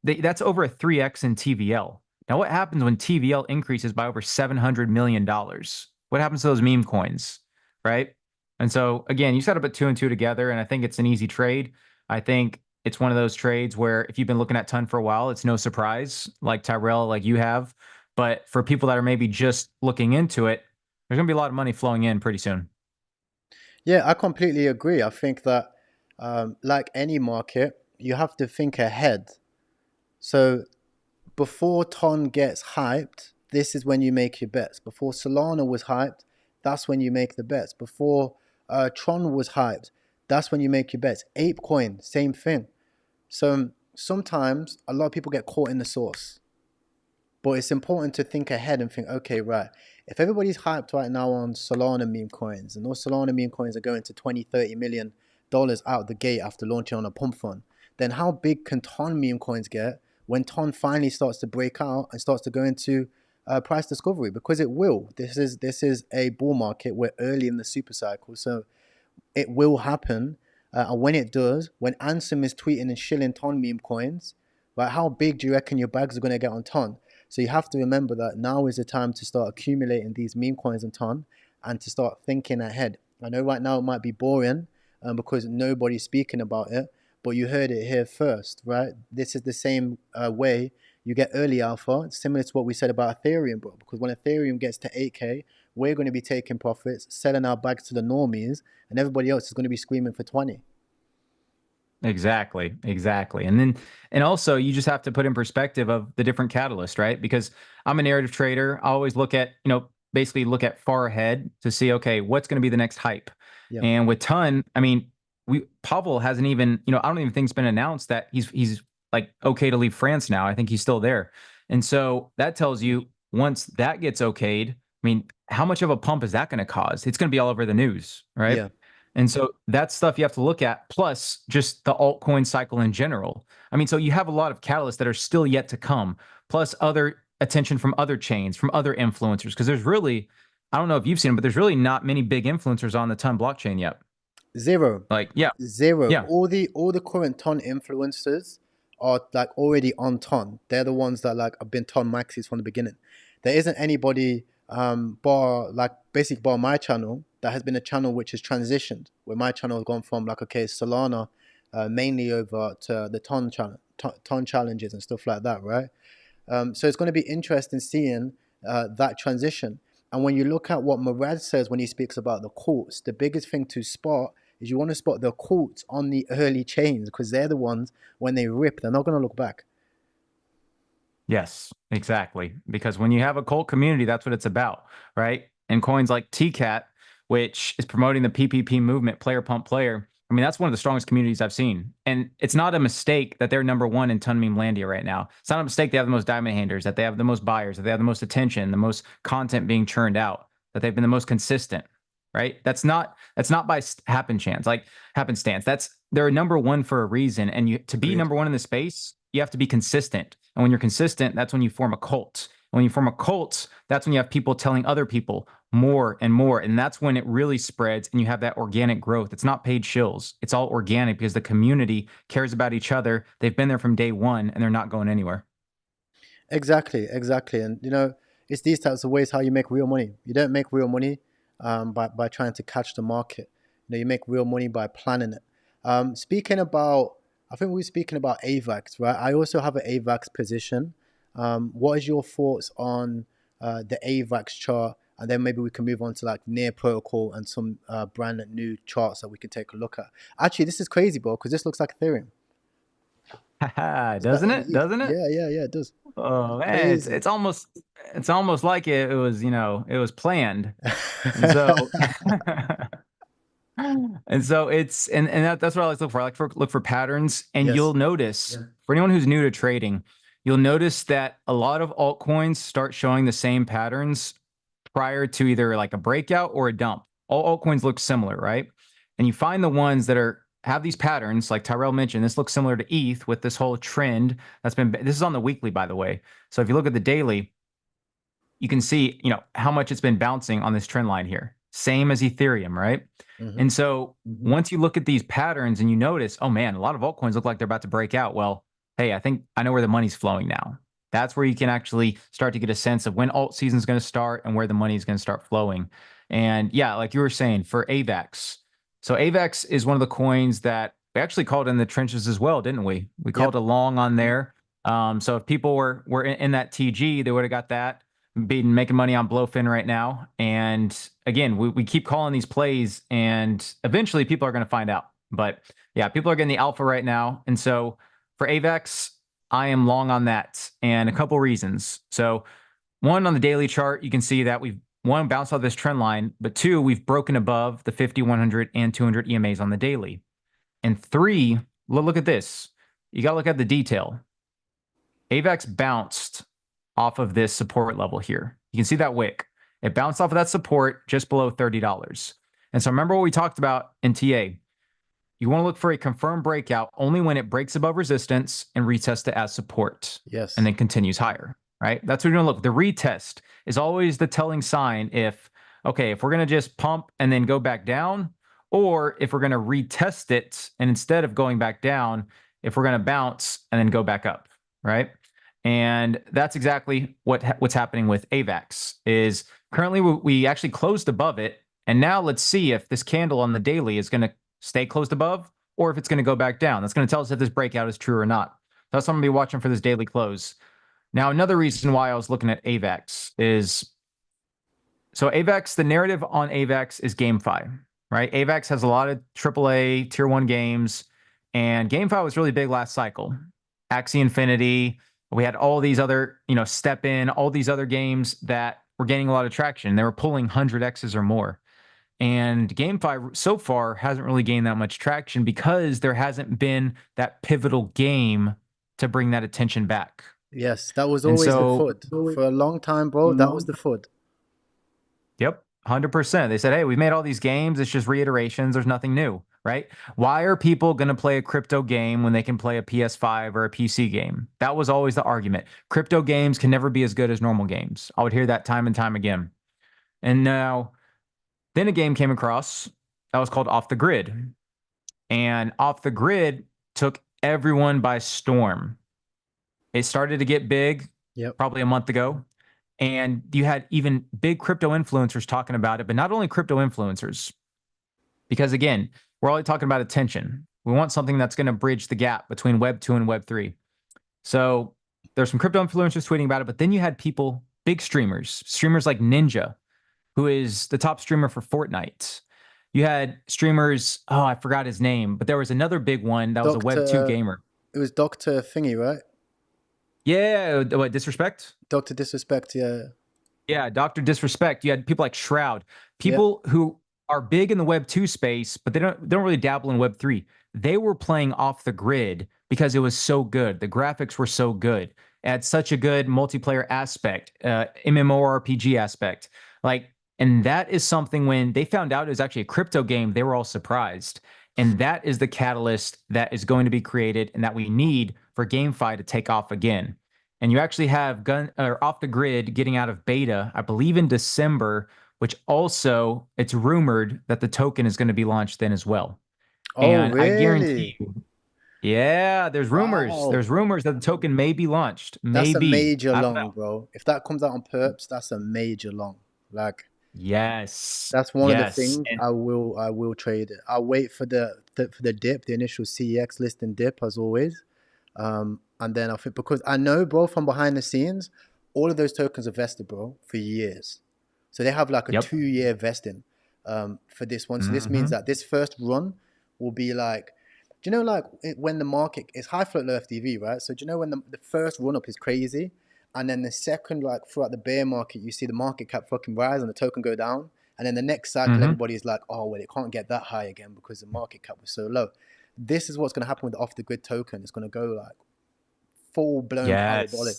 that's over a 3x in TVL. Now, what happens when TVL increases by over $700 million? What happens to those meme coins, right? And so, again, you set up a two and two together, and I think it's an easy trade. I think it's one of those trades where if you've been looking at Ton for a while, it's no surprise, like Tyrell, like you have. But for people that are maybe just looking into it, there's going to be a lot of money flowing in pretty soon. Yeah, I completely agree. I think that, like any market, you have to think ahead. So before Ton gets hyped, this is when you make your bets. Before Solana was hyped, that's when you make the bets. Before Tron was hyped, that's when you make your bets. ApeCoin, same thing. So sometimes a lot of people get caught in the sauce. But it's important to think ahead and think, okay, right, if everybody's hyped right now on Solana meme coins, and those Solana meme coins are going to 20, $30 million out the gate after launching on a pump fund, then how big can Ton meme coins get when Ton finally starts to break out and starts to go into price discovery? Because it will. This is a bull market. We're early in the super cycle, so it will happen. And when it does, when Ansem is tweeting and shilling Ton meme coins, right, how big do you reckon your bags are going to get on Ton? So you have to remember that now is the time to start accumulating these meme coins on Ton and to start thinking ahead. I know right now it might be boring because nobody's speaking about it, but you heard it here first, right? This is the same way you get early alpha, similar to what we said about Ethereum, bro. Because when Ethereum gets to 8K, we're going to be taking profits, selling our bags to the normies, and everybody else is going to be screaming for 20. Exactly. And also you just have to put in perspective of the different catalysts, right? Because I'm a narrative trader. I always look at, basically look at far ahead to see, okay, what's going to be the next hype? Yeah, And with Ton, I mean, Pavel hasn't even, I don't even think it's been announced that he's like okay to leave France now. I think he's still there. And so that tells you once that gets okayed, I mean, how much of a pump is that going to cause? It's going to be all over the news, right? yeah, And so that's stuff you have to look at, plus just the altcoin cycle in general. I mean, so you have a lot of catalysts that are still yet to come, plus other attention from other chains, from other influencers. Because there's really, I don't know if you've seen them, but there's really not many big influencers on the Ton blockchain yet. Zero. Like, yeah, Zero. yeah, All the current Ton influencers are like already on Ton. They're the ones that like have been Ton maxis from the beginning. There isn't anybody bar like basically bar my channel that has been a channel which has transitioned, where my channel has gone from like okay Solana mainly over to the Ton channel, Ton challenges and stuff like that, right? So it's going to be interesting seeing that transition. And when you look at what Murad says when he speaks about the courts, the biggest thing to spot is you want to spot the courts on the early chains, because they're the ones, when they rip, they're not going to look back. yes, exactly. Because when you have a cult community, that's what it's about, right? And coins like TCAT, which is promoting the PPP movement, player pump player. I mean, that's one of the strongest communities I've seen. And it's not a mistake that they're number one in Ton Meme Landia right now. It's not a mistake they have the most diamond handers, that they have the most buyers, that they have the most attention, the most content being churned out, that they've been the most consistent, right? That's not by happen chance, like happenstance. They're number one for a reason. And to be Agreed. number one in the space, you have to be consistent. And when you're consistent, that's when you form a cult. And when you form a cult, that's when you have people telling other people more and more. And that's when it really spreads and you have that organic growth. It's not paid shills. It's all organic because the community cares about each other. They've been there from day one and they're not going anywhere. Exactly, exactly. And it's these types of ways how you make real money. You don't make real money by trying to catch the market. You make real money by planning it. Speaking about, I think we were speaking about AVAX, right? I also have an AVAX position. What is your thoughts on the AVAX chart? And then maybe we can move on to like Near Protocol and some brand new charts that we can take a look at. Actually, this is crazy, bro, because this looks like Ethereum. Is that Doesn't it? Doesn't it? yeah, yeah, yeah, it does. Oh man, it's Crazy. it's almost it's almost like it was, it was planned. And so and so that's what I like to look for. I like for look for patterns, and you'll Yes. notice for anyone who's new to trading, you'll notice that a lot of altcoins start showing the same patterns prior to either like a breakout or a dump. All altcoins look similar, right? And you find the ones that have these patterns, like Tyrell mentioned. This looks similar to ETH with this whole trend that's been. This is on the weekly, by the way. So if you look at the daily, you can see, how much it's been bouncing on this trend line here. Same as Ethereum, right? Hmm. And so once you look at these patterns and you notice, oh man, a lot of altcoins look like they're about to break out. Well, hey, I think I know where the money's flowing now. That's where you can actually start to get a sense of when alt season is going to start and where the money is going to start flowing. And yeah, like you were saying, for AVAX. So AVAX is one of the coins that we actually called in the trenches as well, didn't we? We called Yep. a long on there. So if people were in that TG, they would have got that, been making money on Blofin right now. And again, we keep calling these plays, and eventually people are going to find out. But yeah, people are getting the alpha right now. And so for AVAX, I am long on that, and a couple reasons. So one, on the daily chart, you can see that we've one bounced off this trend line, but two, we've broken above the 50, 100, and 200 EMAs on the daily. And three, look at this. You got to look at the detail. AVAX bounced off of this support level here. You can see that wick. It bounced off of that support just below $30. And so remember what we talked about in TA. You want to look for a confirmed breakout only when it breaks above resistance and retests it as support and Yes. then continues higher, right? That's what you're going to look. The retest is always the telling sign if we're going to just pump and then go back down, or if we're going to retest it and instead of going back down, if we're going to bounce and then go back up, right? And that's exactly what's happening with AVAX. Is currently we actually closed above it, and now let's see if this candle on the daily is going to stay closed above or if it's going to go back down. That's going to tell us if this breakout is true or not. That's what I'm going to be watching for this daily close. Now, another reason why I was looking at AVAX is, so AVAX, the narrative on AVAX is GameFi, right? AVAX has a lot of AAA tier 1 games, and GameFi was really big last cycle. Axie Infinity, we had all these other, Step In, all these other games that were gaining a lot of traction. They were pulling 100Xs or more. And GameFi so far hasn't really gained that much traction because there hasn't been that pivotal game to bring that attention back. Yes, that was And always the so, FUD. For a long time, bro, that was the FUD. yep. 100%. They said, hey, we made all these games. It's just reiterations. There's nothing new, right? Why are people going to play a crypto game when they can play a PS5 or a PC game? That was always the argument. Crypto games can never be as good as normal games. I would hear that time and time again. And now, then a game came across that was called Off the Grid. And Off the Grid took everyone by storm. It started to get big probably a month ago. And you had even big crypto influencers talking about it, but not only crypto influencers, because again, we're always talking about attention. We want something that's going to bridge the gap between Web 2 and Web 3. So there's some crypto influencers tweeting about it, but then you had people, big streamers like Ninja, who is the top streamer for Fortnite. You had streamers, oh, I forgot his name, but there was another big one that was a Web 2 gamer. It was Dr. Thingy, right? Yeah, what, Disrespect? Dr. Disrespect, yeah. Yeah, Dr. Disrespect. You had people like Shroud, people who are big in the Web 2 space, but they don't really dabble in Web 3. They were playing Off the Grid because it was so good. The graphics were so good. It had such a good multiplayer aspect, MMORPG aspect. Like, and that is something when they found out it was actually a crypto game, they were all surprised. And that is the catalyst that is going to be created and that we need for GameFi to take off again. And you actually have Off the Grid getting out of beta, I believe in December, which also it's rumored that the token is going to be launched then as well. Oh, and really? I guarantee you, yeah, there's rumors. Wow. There's rumors that the token may be launched. That's a Maybe. major long, bro. If that comes out on perps, that's a major long. Like, yes, that's one of the things I will trade it. I'll wait for the dip, the initial CEX listing dip as always. And then I think, because I know, bro, from behind the scenes, all of those tokens are vested, bro, for years. So they have like a 2-year vesting for this one. So this means that this first run will be like, do you know, like when the market is high float, low FDV, right? So do you know when the first run up is crazy, and then the second, like throughout the bear market, you see the market cap fucking rise and the token go down, and then the next cycle, everybody's like, oh well, it can't get that high again because the market cap was so low. This is what's going to happen with the Off the Grid token. It's going to go like full blown parabolic.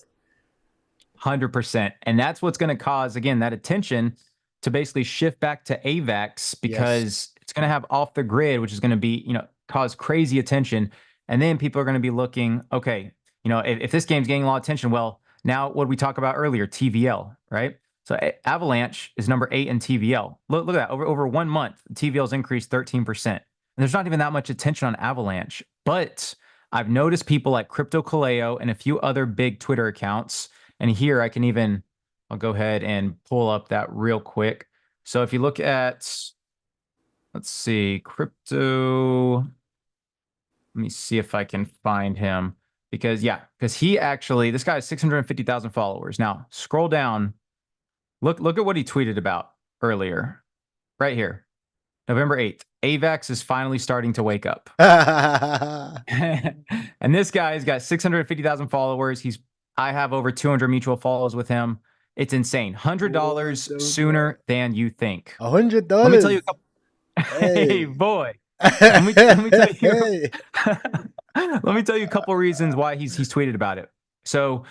100%. And that's what's going to cause, again, that attention to basically shift back to AVAX, because it's going to have Off the Grid, which is going to be, cause crazy attention. And then people are going to be looking, okay, if this game's getting a lot of attention, well, now what did we talk about earlier? TVL, right? So Avalanche is number 8 in TVL. Look at that. Over 1 month, TVL's increased 13%. And there's not even that much attention on Avalanche. But I've noticed people like Crypto Kaleo and a few other big Twitter accounts. And here I'll go ahead and pull up that real quick. So if you look at, let's see, Crypto, let me see if I can find him. Because he actually, this guy has 650,000 followers. Now, scroll down. Look at what he tweeted about earlier. Right here. November 8th. AVAX is finally starting to wake up. And this guy's got 650,000 followers. I have over 200 mutual follows with him. It's insane. $100 sooner than you think. $100? Let me tell you a couple. Hey, boy. Let me tell you. Let me tell you a couple reasons why he's tweeted about it. So,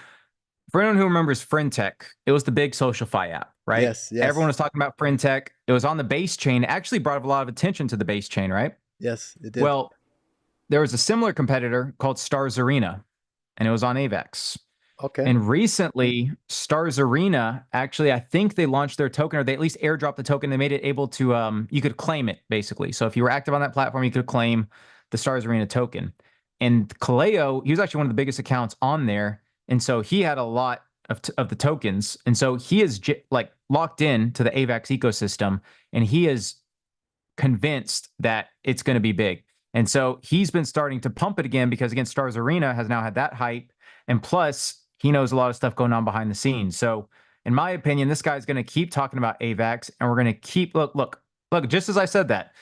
for anyone who remembers FriendTech, it was the big SocialFi app, right? Yes. Everyone was talking about FriendTech. It was on the base chain. It actually brought a lot of attention to the base chain, right? Yes, it did. Well, there was a similar competitor called Stars Arena, and it was on AVAX. Okay. And recently, Stars Arena, actually, I think they launched their token, or they at least airdropped the token. They made it able to, you could claim it, basically. So if you were active on that platform, you could claim the Stars Arena token. And Kaleo, he was actually one of the biggest accounts on there. And so he had a lot of the tokens. And so he is like locked in to the AVAX ecosystem, and he is convinced that it's going to be big. And so he's been starting to pump it again because, again, Stars Arena has now had that hype. And plus, he knows a lot of stuff going on behind the scenes. So in my opinion, this guy's going to keep talking about AVAX, and we're going to keep, look, just as I said that,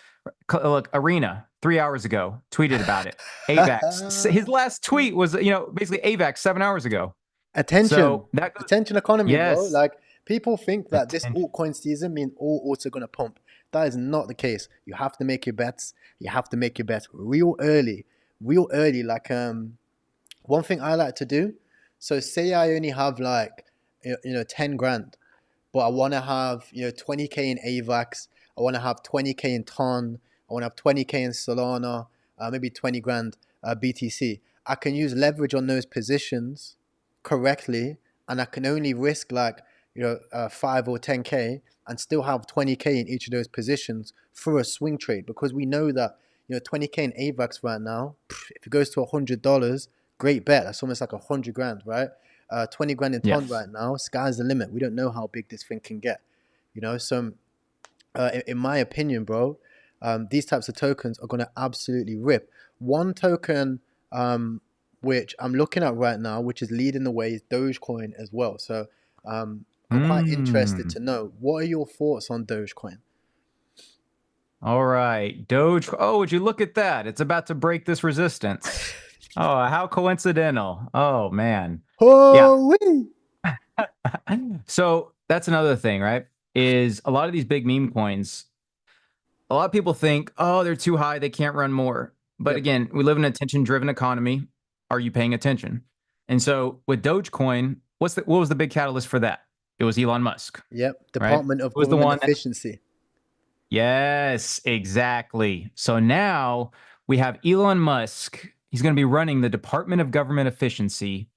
look, Arena 3 hours ago tweeted about it. AVAX, his last tweet was, basically AVAX 7 hours ago. Attention. So attention economy, bro. Like, people think that this Attention. altcoin season means all alts are going to pump. That is not the case. You have to make your bets. You have to make your bets real early. Like, one thing I like to do, so say I only have like, 10 grand. but I want to have 20K in AVAX. I want to have 20K in Ton. I want to have 20K in Solana, maybe 20 grand BTC. I can use leverage on those positions correctly, and I can only risk like 5 or 10K and still have 20K in each of those positions through a swing trade, because we know that 20K in AVAX right now, if it goes to $100, great bet. That's almost like 100 grand, right? 20 grand in Ton Yes. right now, sky's the limit. We don't know how big this thing can get, So, in my opinion, bro, these types of tokens are going to absolutely rip. One token, which I'm looking at right now, which is leading the way, is Dogecoin as well. So, I'm quite interested Mm. to know, what are your thoughts on Dogecoin? All right. Doge. Oh, would you look at that? It's about to break this resistance. Oh, how coincidental. Oh, man. Yeah. Holy! So that's another thing, right? Is a lot of these big meme coins, a lot of people think, oh, they're too high, they can't run more. But Yep, again, we live in an attention-driven economy. Are you paying attention? And so with Dogecoin, what was the big catalyst for that? It was Elon Musk, yep. right? Department of It was the Government one that, Efficiency. yes, exactly. So now we have Elon Musk. He's going to be running the Department of Government Efficiency,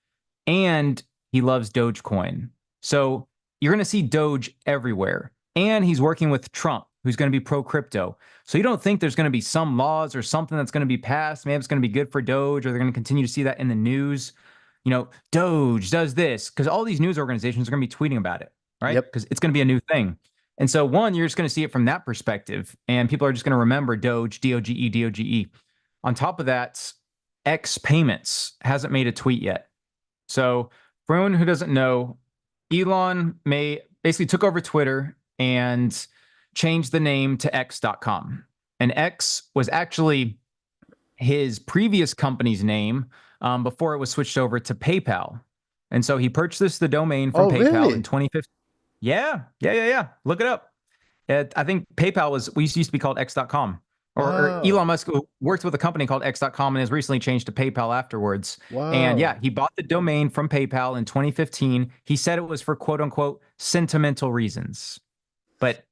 and he loves Dogecoin. So you're going to see Doge everywhere. And he's working with Trump, who's going to be pro crypto. So you don't think there's going to be some laws or something that's going to be passed? Maybe it's going to be good for Doge, or they're going to continue to see that in the news. Doge does this, because all these news organizations are going to be tweeting about it, right? Yep, Because it's going to be a new thing. And so, one, you're just going to see it from that perspective, and people are just going to remember Doge, DOGE, DOGE. On top of that, X Payments hasn't made a tweet yet. So, for anyone who doesn't know, Elon basically took over Twitter and changed the name to X.com. And X was actually his previous company's name before it was switched over to PayPal. And so he purchased the domain from oh PayPal in really? 2015. Yeah. Look it up. I think PayPal used to be called X.com. Or Wow, Elon Musk worked with a company called X.com and has recently changed to PayPal afterwards. And wow. yeah, he bought the domain from PayPal in 2015. He said it was for quote unquote sentimental reasons, but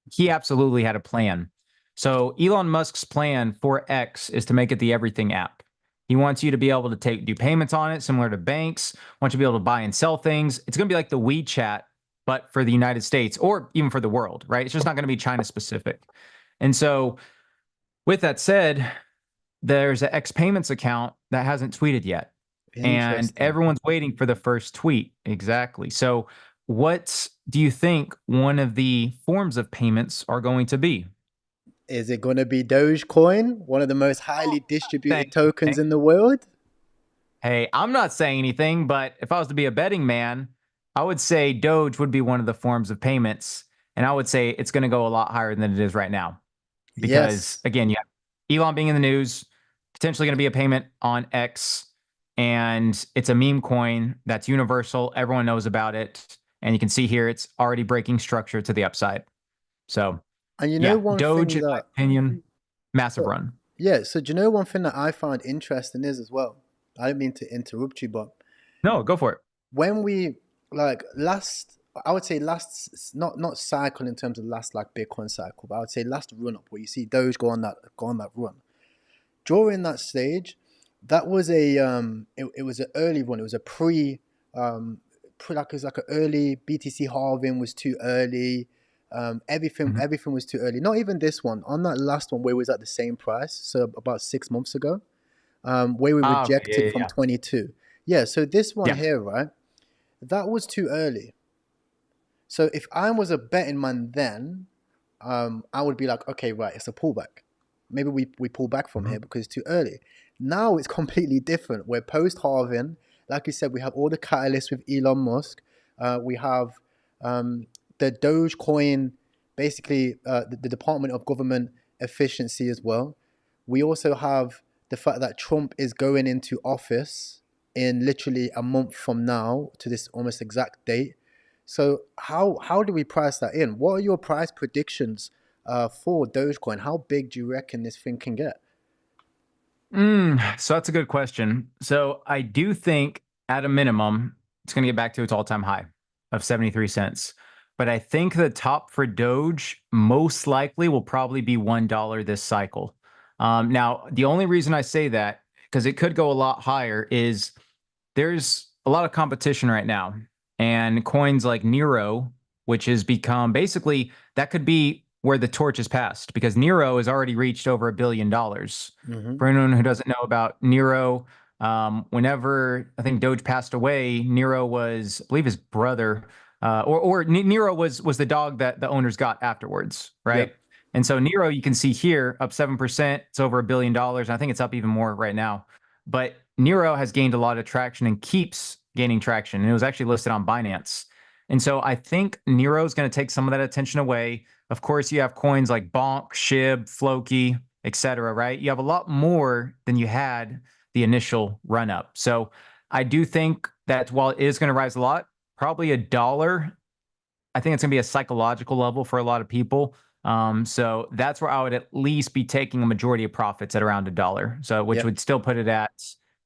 he absolutely had a plan. So Elon Musk's plan for X is to make it the everything app. He wants you to be able to do payments on it, similar to banks. Wants you to be able to buy and sell things. It's going to be like the WeChat, but for the United States or even for the world, right? It's just not going to be China specific. And so, with that said, there's an X Payments account that hasn't tweeted yet, and Interesting. everyone's waiting for the first tweet. Exactly. So, what do you think one of the forms of payments are going to be? Is it going to be Dogecoin, one of the most Oh, highly distributed saying tokens anything. in the world? Hey, I'm not saying anything, but if I was to be a betting man, I would say Doge would be one of the forms of payments, and I would say it's going to go a lot higher than it is right now. Because Yes. again, you have Elon being in the news, potentially going to be a payment on X, and it's a meme coin that's universal. Everyone knows about it. And you can see here it's already breaking structure to the upside. So, And yeah, one Doge, thing in my that, opinion, massive so, run. yeah, so do you know one thing that I found interesting is as well? I don't mean to interrupt you, but No, go for it. when we like last, I would say not cycle in terms of last like Bitcoin cycle, but I would say last run up where you see Doge go on that run. During that stage, that was it was an early one. It was a it was like an early BTC halving was too early. Mhm. Everything was too early. Not even this one. On that last one where it was at the same price, so about 6 months ago, where we Ah, okay. rejected from 22. Yeah, so this one Yeah. here, right? That was too early. So if I was a betting man then, I would be like, okay, right, it's a pullback. Maybe we pull back from Yeah. here because it's too early. Now it's completely different. We're post halving. Like you said, we have all the catalysts with Elon Musk. We have the Dogecoin, basically the Department of Government Efficiency as well. We also have the fact that Trump is going into office in literally a month from now to this almost exact date. So how do we price that in? What are your price predictions for Dogecoin? How big do you reckon this thing can get? So that's a good question. So I do think at a minimum, it's going to get back to its all-time high of 73 cents. but I think the top for Doge most likely will probably be $1 this cycle. Now, the only reason I say that, because it could go a lot higher, is there's a lot of competition right now. And coins like Nero, which has become basically that could be where the torch is passed because Nero has already reached over $1 billion. Mm-hmm. For anyone who doesn't know about Nero, whenever I think Doge passed away, Nero was, I believe, his brother, or Nero was the dog that the owners got afterwards, right? Yep. And so Nero, you can see here, up 7%. It's over $1 billion. I think it's up even more right now. But Nero has gained a lot of traction and keeps gaining traction. And it was actually listed on Binance. And so I think Nero is going to take some of that attention away. Of course, you have coins like Bonk, Shib, Floki, etc. Right? You have a lot more than you had the initial run up. So I do think that while it is going to rise a lot, probably $1, I think it's going to be a psychological level for a lot of people. So that's where I would at least be taking a majority of profits at around $1. So which Yep. would still put it at,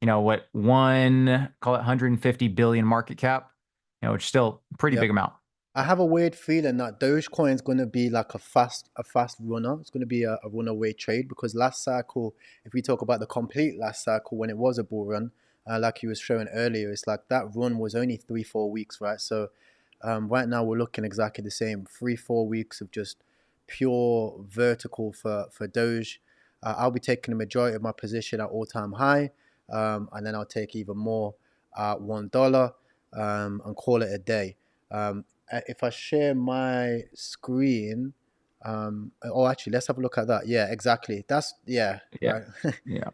what, call it 150 billion market cap, which is still a pretty big Yep. amount. I have a weird feeling that Dogecoin is going to be like a fast runner. It's going to be a runaway trade because last cycle, if we talk about the complete last cycle when it was a bull run, like you was showing earlier, it's like that run was only 3-4 weeks, right? So right now we're looking exactly the same, 3-4 weeks of just pure vertical for Doge. I'll be taking the majority of my position at all-time high, and then I'll take even more at $1, and call it a day. If I share my screen, oh, actually, let's have a look at that. Yeah, exactly. That's yeah, Yeah. right. Yeah.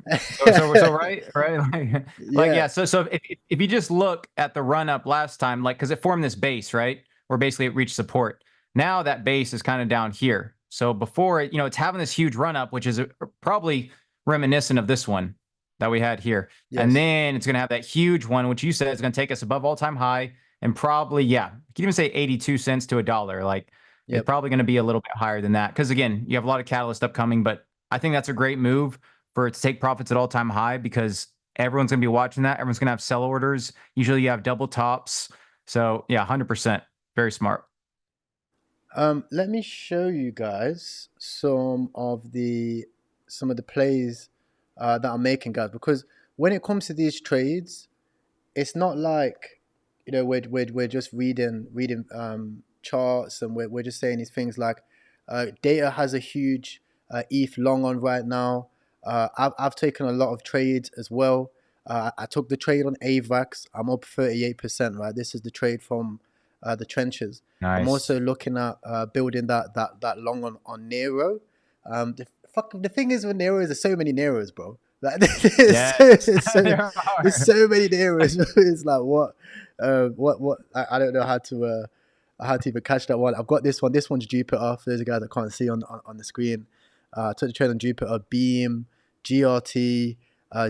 So right, like Yeah, yeah. So if you just look at the run up last time, like because it formed this base, right, where basically it reached support. Now that base is kind of down here. So before it, it's having this huge run up, which is probably reminiscent of this one that we had here, and yes, then it's going to have that huge one, which you said is going to take us above all time high, and probably you can even say 82 cents to $1. Like it's yep. probably going to be a little bit higher than that because again, you have a lot of catalyst upcoming, but I think that's a great move for it to take profits at all time high because everyone's going to be watching that. Everyone's going to have sell orders. Usually you have double tops. So yeah, 100%. Very smart. Let me show you guys some of the plays that I'm making, guys, because when it comes to these trades, it's not like we're just reading charts, and we're just saying these things like data has a huge ETH long on right now. I've taken a lot of trades as well. I took the trade on AVAX. I'm up 38%, right? This is the trade from the trenches. I'm Nice. also looking at building that long on Nero. The thing is with Nero is there's so many Neros, bro. Like Yes, there there's are. so many Neros. It's like what I don't know how to even catch that one. I've got this one. This one's Jupiter. For those guys that can't see on the screen, took the trade on Jupiter, Beam, GRT,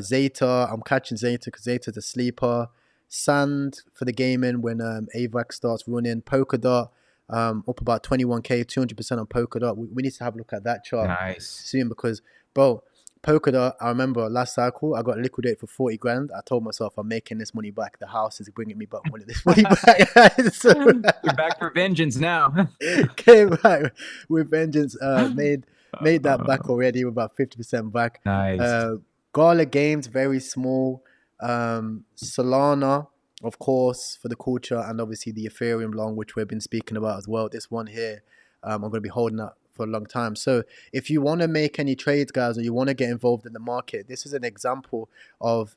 Zeta. I'm catching Zeta because Zeta's a sleeper. Sand for the gaming when AVAX starts running. Polkadot up about 21k, 200% on Polkadot. We need to have a look at that chart Nice. soon because, bro, Polkadot, I remember last cycle, I got liquidated for 40 grand. I told myself I'm making this money back. The house is bringing me back money, this money back. So You're back for vengeance now. came back with vengeance. Made that back already. We're about 50% back. Nice. Uh, Gala Games, very small. Solana, of course, for the culture, and obviously the Ethereum long, which we've been speaking about as well. This one here, I'm going to be holding that for a long time. So if you want to make any trades, guys, or you want to get involved in the market, this is an example of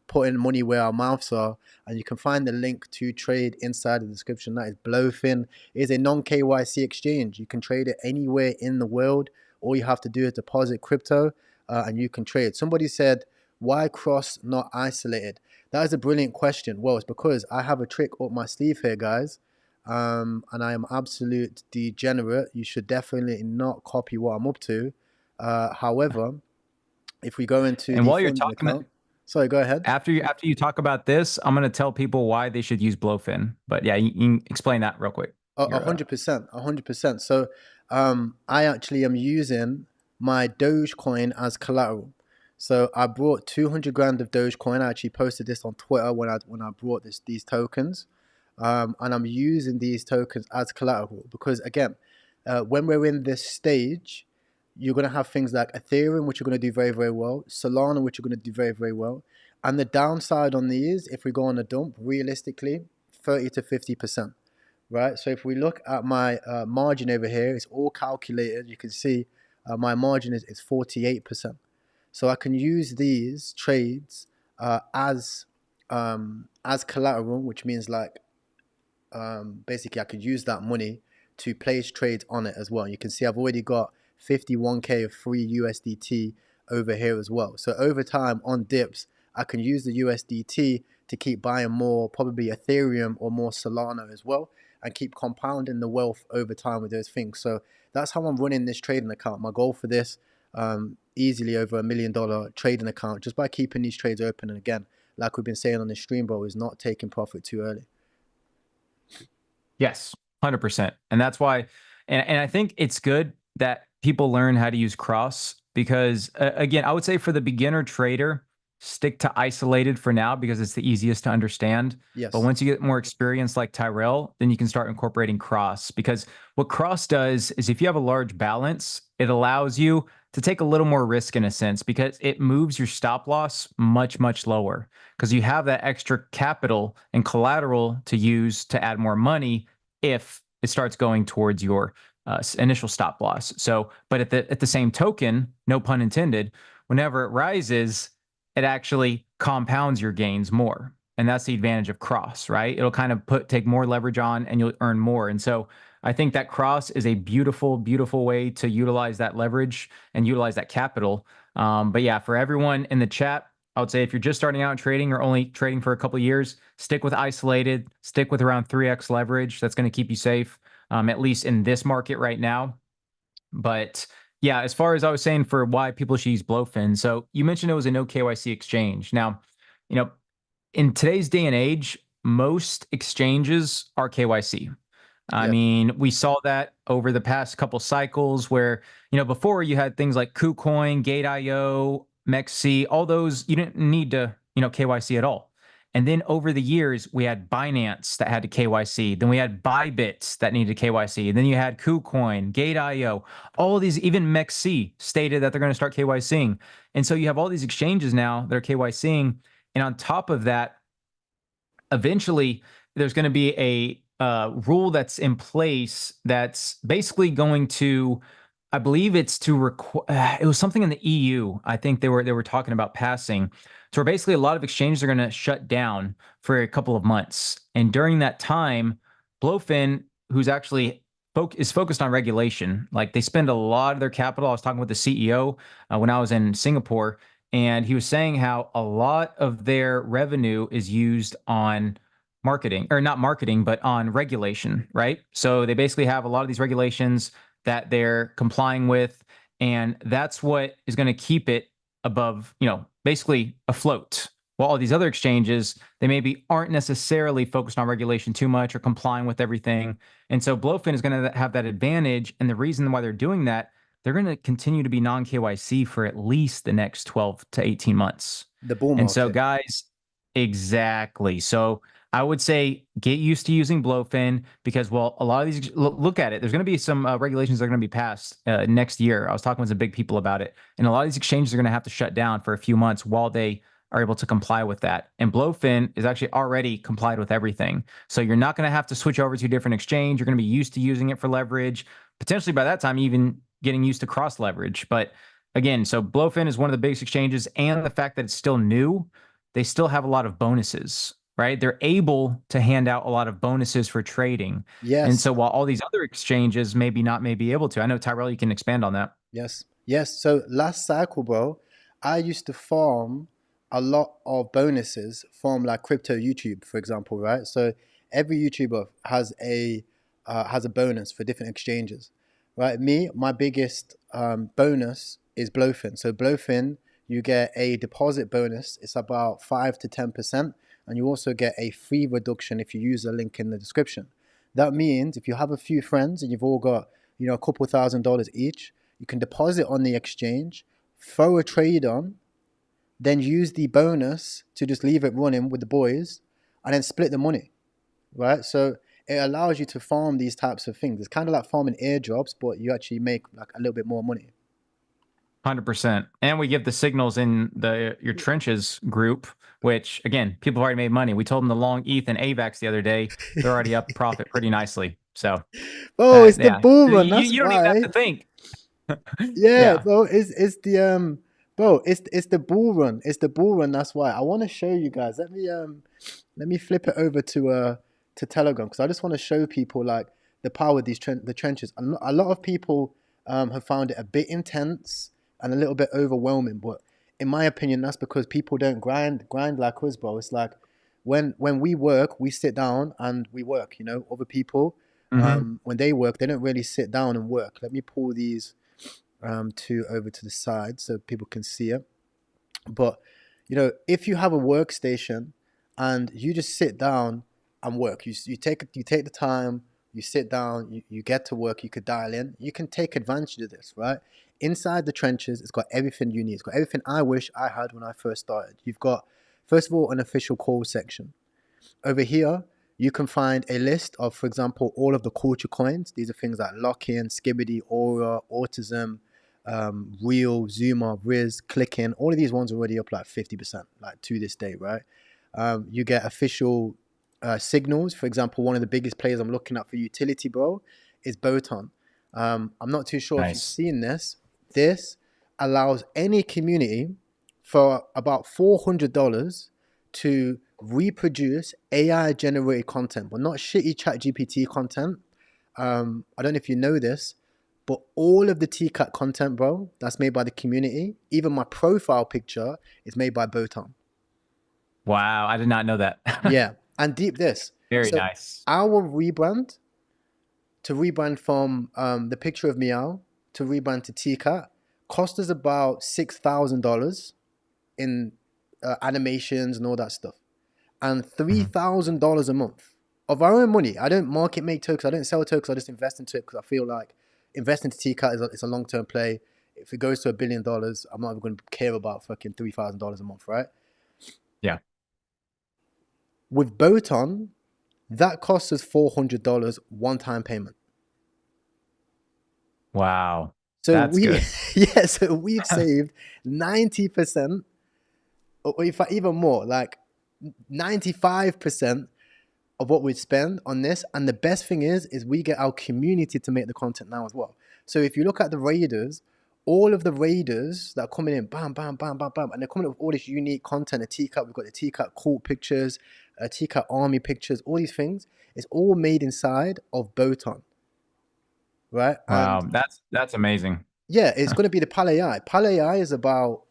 putting money where our mouths are, and you can find the link to trade inside the description. That is Blofin. It is a non-KYC exchange. You can trade it anywhere in the world. All you have to do is deposit crypto, and you can trade. Somebody said, why cross not isolated? That is a brilliant question. Well, it's because I have a trick up my sleeve here, guys. And I am absolute degenerate. You should definitely not copy what I'm up to. However, if we go into And the while you're funding talking, account, sorry, go ahead. after you talk about this, I'm going to tell people why they should use Blofin. But yeah, you can explain that real quick. A Your 100%, 100%. So, I actually am using my Dogecoin as collateral. So I brought 200 grand of Dogecoin. I actually posted this on Twitter when I brought these tokens. And I'm using these tokens as collateral because, again, when we're in this stage, you're going to have things like Ethereum, which are going to do very, very well, Solana, which are going to do very, very well. And the downside on these, if we go on a dump, realistically, 30 to 50%, right? So if we look at my margin over here, it's all calculated. You can see my margin is 48%. So I can use these trades as collateral, which means like basically I could use that money to place trades on it as well. You can see I've already got 51k of free USDT over here as well. So over time on dips, I can use the USDT to keep buying more, probably Ethereum or more Solana as well, and keep compounding the wealth over time with those things. So that's how I'm running this trading account. My goal for this, easily over $1 million trading account, just by keeping these trades open. And again, like we've been saying on the stream, bro, is not taking profit too early. Yes, 100%. And that's why, and I think it's good that people learn how to use cross because, again, I would say for the beginner trader, stick to isolated for now because it's the easiest to understand. Yes. But once you get more experience like Tyrell, then you can start incorporating cross because what cross does is if you have a large balance, it allows you to take a little more risk in a sense because it moves your stop loss much, much lower because you have that extra capital and collateral to use to add more money if it starts going towards your initial stop loss. So, but at the same token, no pun intended, whenever it rises, it actually compounds your gains more. And that's the advantage of cross, right? It'll kind of take more leverage on and you'll earn more. And so I think that cross is a beautiful, beautiful way to utilize that leverage and utilize that capital. But yeah, for everyone in the chat, I would say if you're just starting out in trading or only trading for a couple of years, stick with isolated, stick with around 3x leverage. That's going to keep you safe, at least in this market right now. But yeah, as far as I was saying for why people should use Blofin. So you mentioned it was a no KYC exchange. Now, in today's day and age, most exchanges are KYC. I mean, we saw that over the past couple cycles where, before you had things like KuCoin, Gate.io, MEXC, all those, you didn't need to, KYC at all. And then over the years, we had Binance that had to KYC. Then we had Bybit that needed KYC. And then you had KuCoin, Gate.io, all of these, even MEXC stated that they're going to start KYCing. And so you have all these exchanges now that are KYCing. And on top of that, eventually there's going to be a rule that's in place that's basically going to, I believe it's to it was something in the EU. I think they were talking about passing. So basically a lot of exchanges are going to shut down for a couple of months. And during that time, Blofin, who's actually is focused on regulation, like they spend a lot of their capital. I was talking with the CEO when I was in Singapore, and he was saying how a lot of their revenue is used on marketing, or not marketing, but on regulation, right? So they basically have a lot of these regulations that they're complying with, and that's what is going to keep it above, basically afloat. While all these other exchanges, they maybe aren't necessarily focused on regulation too much or complying with everything. And so Blofin is going to have that advantage. And the reason why they're doing that, they're going to continue to be non-KYC for at least the next 12 to 18 months. The bull market. And so guys, exactly. So I would say get used to using Blofin because, well, a lot of these, look at it. There's going to be some regulations that are going to be passed next year. I was talking with some big people about it. And a lot of these exchanges are going to have to shut down for a few months while they are able to comply with that. And Blofin is actually already complied with everything. So you're not going to have to switch over to a different exchange. You're going to be used to using it for leverage. Potentially by that time, even getting used to cross leverage. But again, so Blofin is one of the biggest exchanges, and the fact that it's still new, they still have a lot of bonuses. Right? They're able to hand out a lot of bonuses for trading. Yes. And so while all these other exchanges may be able to, I know Tyrell, you can expand on that. Yes. So last cycle, bro, I used to farm a lot of bonuses from like crypto YouTube, for example, right? So every YouTuber has a bonus for different exchanges, right? My biggest bonus is Blofin. So Blofin, you get a deposit bonus. It's about 5 to 10%. And you also get a fee reduction if you use the link in the description. That means if you have a few friends and you've all got, a couple $1,000 each, you can deposit on the exchange, throw a trade on, then use the bonus to just leave it running with the boys, and then split the money. right? So it allows you to farm these types of things. It's kind of like farming airdrops, but you actually make like a little bit more money. 100%. And we give the signals in the your trenches group, which again, people have already made money. We told them the long ETH and AVAX the other day. They're already up profit pretty nicely. So Oh, it's the yeah, bull you, run. That's you don't even have why. to think. Yeah, Yeah. bro. It's the bro. It's the bull run. It's the bull run. That's why I want to show you guys. Let me flip it over to Telegram because I just want to show people like the power of the trenches. A lot of people have found it a bit intense and a little bit overwhelming, but in my opinion, that's because people don't grind like us, bro. It's like when we work, we sit down and we work. You know, other people Hmm. when they work, they don't really sit down and work. Let me pull these to over to the side so people can see it. But you know, if you have a workstation and you just sit down and work, you take the time, you sit down, you get to work, you could dial in, you can take advantage of this, right? Inside the trenches, it's got everything you need. It's got everything I wish I had when I first started. You've got, first of all, an official call section. Over here, you can find a list of, for example, all of the culture coins. These are things like Lock-in, Skibbity, Aura, Autism, Real, Zuma, Riz, Clicking. All of these ones are already up like 50%, like to this day, right? You get official signals. For example, one of the biggest players I'm looking at for utility, bro, is Botan. I'm not too sure if you've Nice. seen this. This allows any community for about $400 to reproduce AI generated content, but not shitty chat GPT content. I don't know if you know this, but all of the TCAT content, bro, that's made by the community, even my profile picture is made by Botan. Wow, I did not know that. Yeah. And deep this. Very So nice. our rebrand to rebrand from the picture of Meow to rebrand to TCAT cost us about $6,000 in animations and all that stuff. And Mhm. $3,000 a month of our own money. I don't market make tokens. I don't sell tokens. I just invest into it because I feel like investing to TCAT is a long term play. If it goes to $1 billion, I'm not even going to care about fucking $3,000 a month, right? Yeah. With Boton, that costs us $400 one time payment. Wow. So That's we, good. yeah, so we've saved 90%, or in fact, even more, like 95% of what we spend on this. And the best thing is we get our community to make the content now as well. So if you look at the raiders, all of the raiders that are coming in, bam, bam, bam, bam, bam, and they're coming up with all this unique content. A TCAT, we've got the TCAT cult pictures, a TCAT army pictures, all these things. It's all made inside of Botan, right? And Wow, that's amazing. yeah, it's going to be the Pal AI. Pal AI is about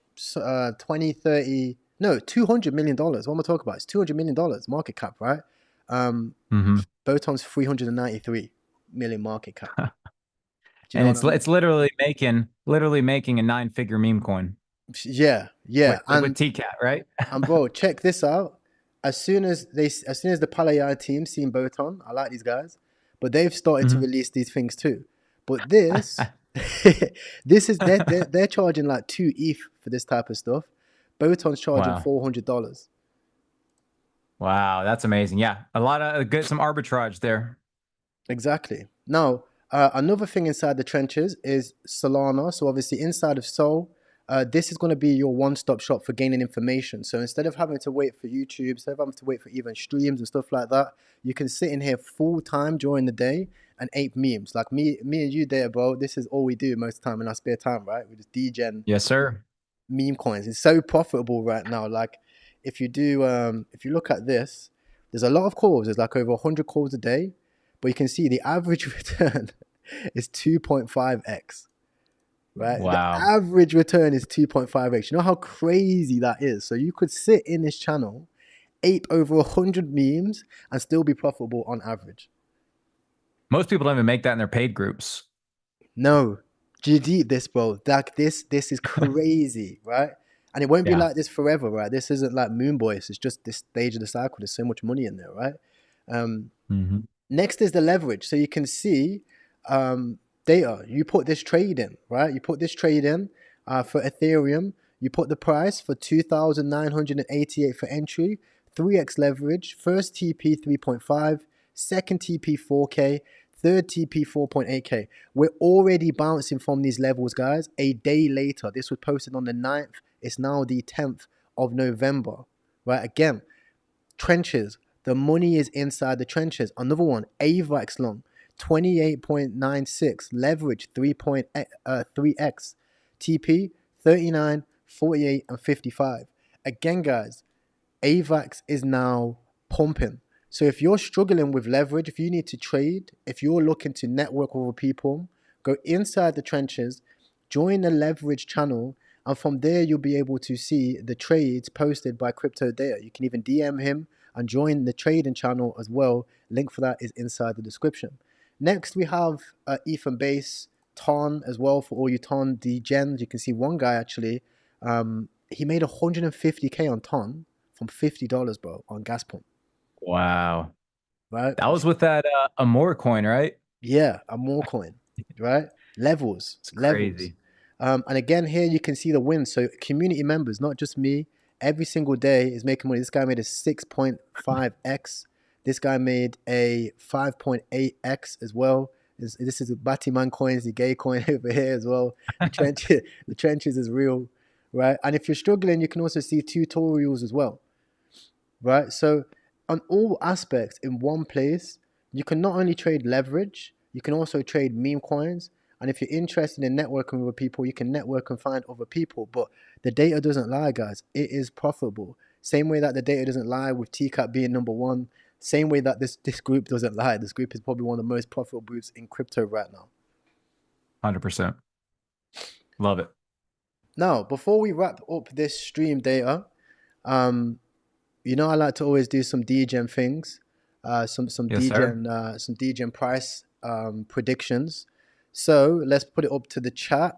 20, 30, no, $200 million. What am I talking about? It's $200 million market cap, right? Um, Hmm. Boton's 393 million market cap. Do you know And what I mean? it's literally making a nine-figure meme coin Yeah, yeah. with TCAT, right? And bro, check this out. As soon as the Palaya team seen Boton, I like these guys, but they've started to Mhm. release these things too. But this, this is they're charging like 2 ETH for this type of stuff. Boton's charging Wow. $400. Wow, that's amazing. Yeah, a lot of good, some arbitrage there. Exactly. Now, another thing inside the trenches is Solana. So obviously inside of Sol, this is going to be your one-stop shop for gaining information. So instead of having to wait for YouTube, instead of having to wait for even streams and stuff like that, you can sit in here full time during the day and ape memes. Like me and you there, bro. This is all we do most of the time in our spare time, right? We just degen Yes, sir. meme coins. It's so profitable right now. Like if you look at this, there's a lot of calls. There's like over 100 calls a day, but you can see the average return is 2.5x, right? The Wow. average return is 2.5x. You know how crazy that is? So you could sit in this channel, ape over 100 memes and still be profitable on average. Most people don't even make that in their paid groups. No, GG this, bro. Like this is crazy, right? And it won't be Yeah. like this forever, right? This isn't like Moon Boys. It's just this stage of the cycle. There's so much money in there, right? Um, Hmm. Next is the leverage. So you can see data. You put this trade in, right? You put this trade in for Ethereum. You put the price for 2,988 for entry, 3x leverage, first TP 3.5. second TP 4K, third TP 4.8K. We're already bouncing from these levels, guys. A day later, this was posted on the 9th. It's now the 10th of November, right? Again, trenches. The money is inside the trenches. Another one, AVAX long, 28.96, leverage 3.3x, TP 39, 48, and 55. Again, guys, AVAX is now pumping. So if you're struggling with leverage, if you need to trade, if you're looking to network with other people, go inside the trenches, join the leverage channel, and from there you'll be able to see the trades posted by Crypto Data. You can even DM him and join the trading channel as well. Link for that is inside the description. Next, we have Ethan Base, Ton as well for all you Ton Degen. You can see one guy actually, he made 150K on Ton from $50, bro, on gas pump. Wow. Right? That was with that Amore coin, right? Yeah, a more coin, right? Levels, It's levels. crazy. And again, here you can see the wins. So community members, not just me, every single day is making money. This guy made a 6.5x. This guy made a 5.8x as well. This is Batiman coins, the gay coin over here as well. The trenches is real, right? And if you're struggling, you can also see tutorials as well, right? So on all aspects in one place, you can not only trade leverage, you can also trade meme coins. And if you're interested in networking with people, you can network and find other people. But the data doesn't lie, guys. It is profitable. Same way that the data doesn't lie with TCAP being number one. Same way that this group doesn't lie. This group is probably one of the most profitable groups in crypto right now. 100%. Love it. Now, before we wrap up this stream data, you know I like to always do some Degen things, some Yes, Degen price predictions. So let's put it up to the chat.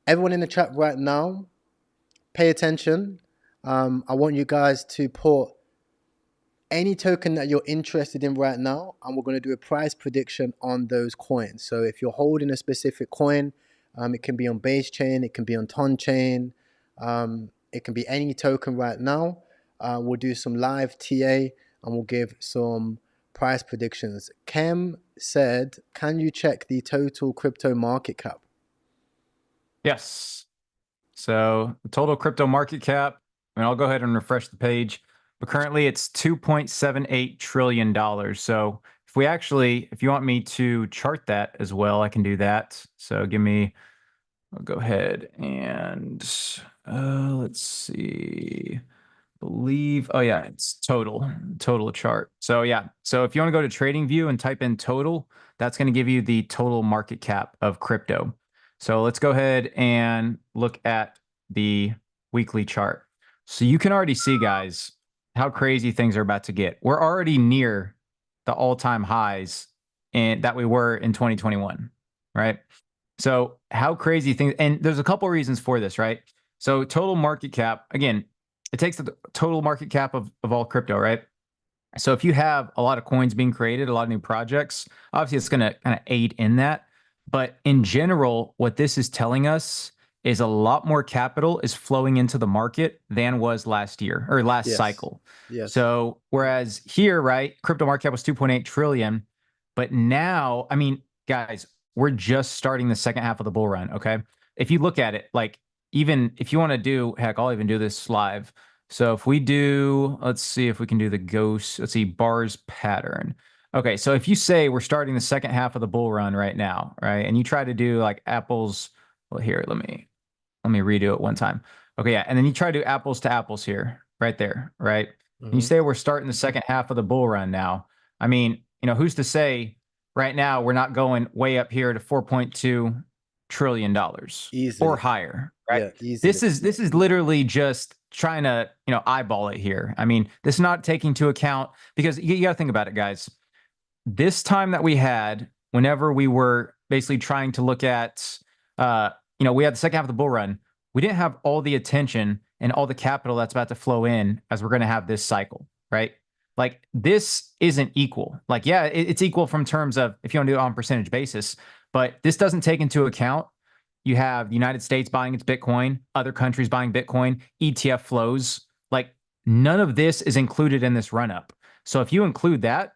Everyone in the chat right now, pay attention. I want you guys to put any token that you're interested in right now, and we're going to do a price prediction on those coins. So if you're holding a specific coin, it can be on base chain, it can be on Ton chain, it can be any token right now. We'll do some live TA and we'll give some price predictions. Kem said, can you check the total crypto market cap? Yes. So the total crypto market cap, and I'll go ahead and refresh the page, but currently it's $2.78 trillion. So if you want me to chart that as well, I can do that. So I'll go ahead and let's see. Oh yeah, it's total chart. So yeah, so if you want to go to TradingView and type in total, that's going to give you the total market cap of crypto. So let's go ahead and look at the weekly chart. So you can already see, guys, how crazy things are about to get. We're already near the all-time highs that we were in 2021, right? So how crazy things, and there's a couple reasons for this, right? So total market cap, again, it takes the total market cap of all crypto, right? So if you have a lot of coins being created, a lot of new projects, obviously it's going to kind of aid in that. But in general, what this is telling us is a lot more capital is flowing into the market than was last year or last cycle. Yes. So whereas here, right, crypto market cap was 2.8 trillion. But now, I mean, guys, we're just starting the second half of the bull run, okay? If you look at it, like, even if you want to do, heck, I'll even do this live. So if we do, let's see if we can do the ghost, let's see, bars pattern. Okay, so if you say we're starting the second half of the bull run right now, right? And you try to do like apples, well, here, let me redo it one time. Okay, yeah, and then you try to do apples to apples here, right there, right? And you say we're starting the second half of the bull run now. I mean, who's to say right now we're not going way up here to $4.2 trillion Easily. or higher, right? Yeah, easily. This is literally just trying to eyeball it here. I mean, this is not taking into account, because you got to think about it, guys. This time that we had, whenever we were basically trying to look at we had the second half of the bull run, we didn't have all the attention and all the capital that's about to flow in as we're going to have this cycle, right? Like, this isn't equal. Like, yeah, it's equal from terms of if you want to do it on percentage basis, but this doesn't take into account you have the United States buying its Bitcoin, other countries buying Bitcoin, ETF flows. Like, none of this is included in this run up. So if you include that,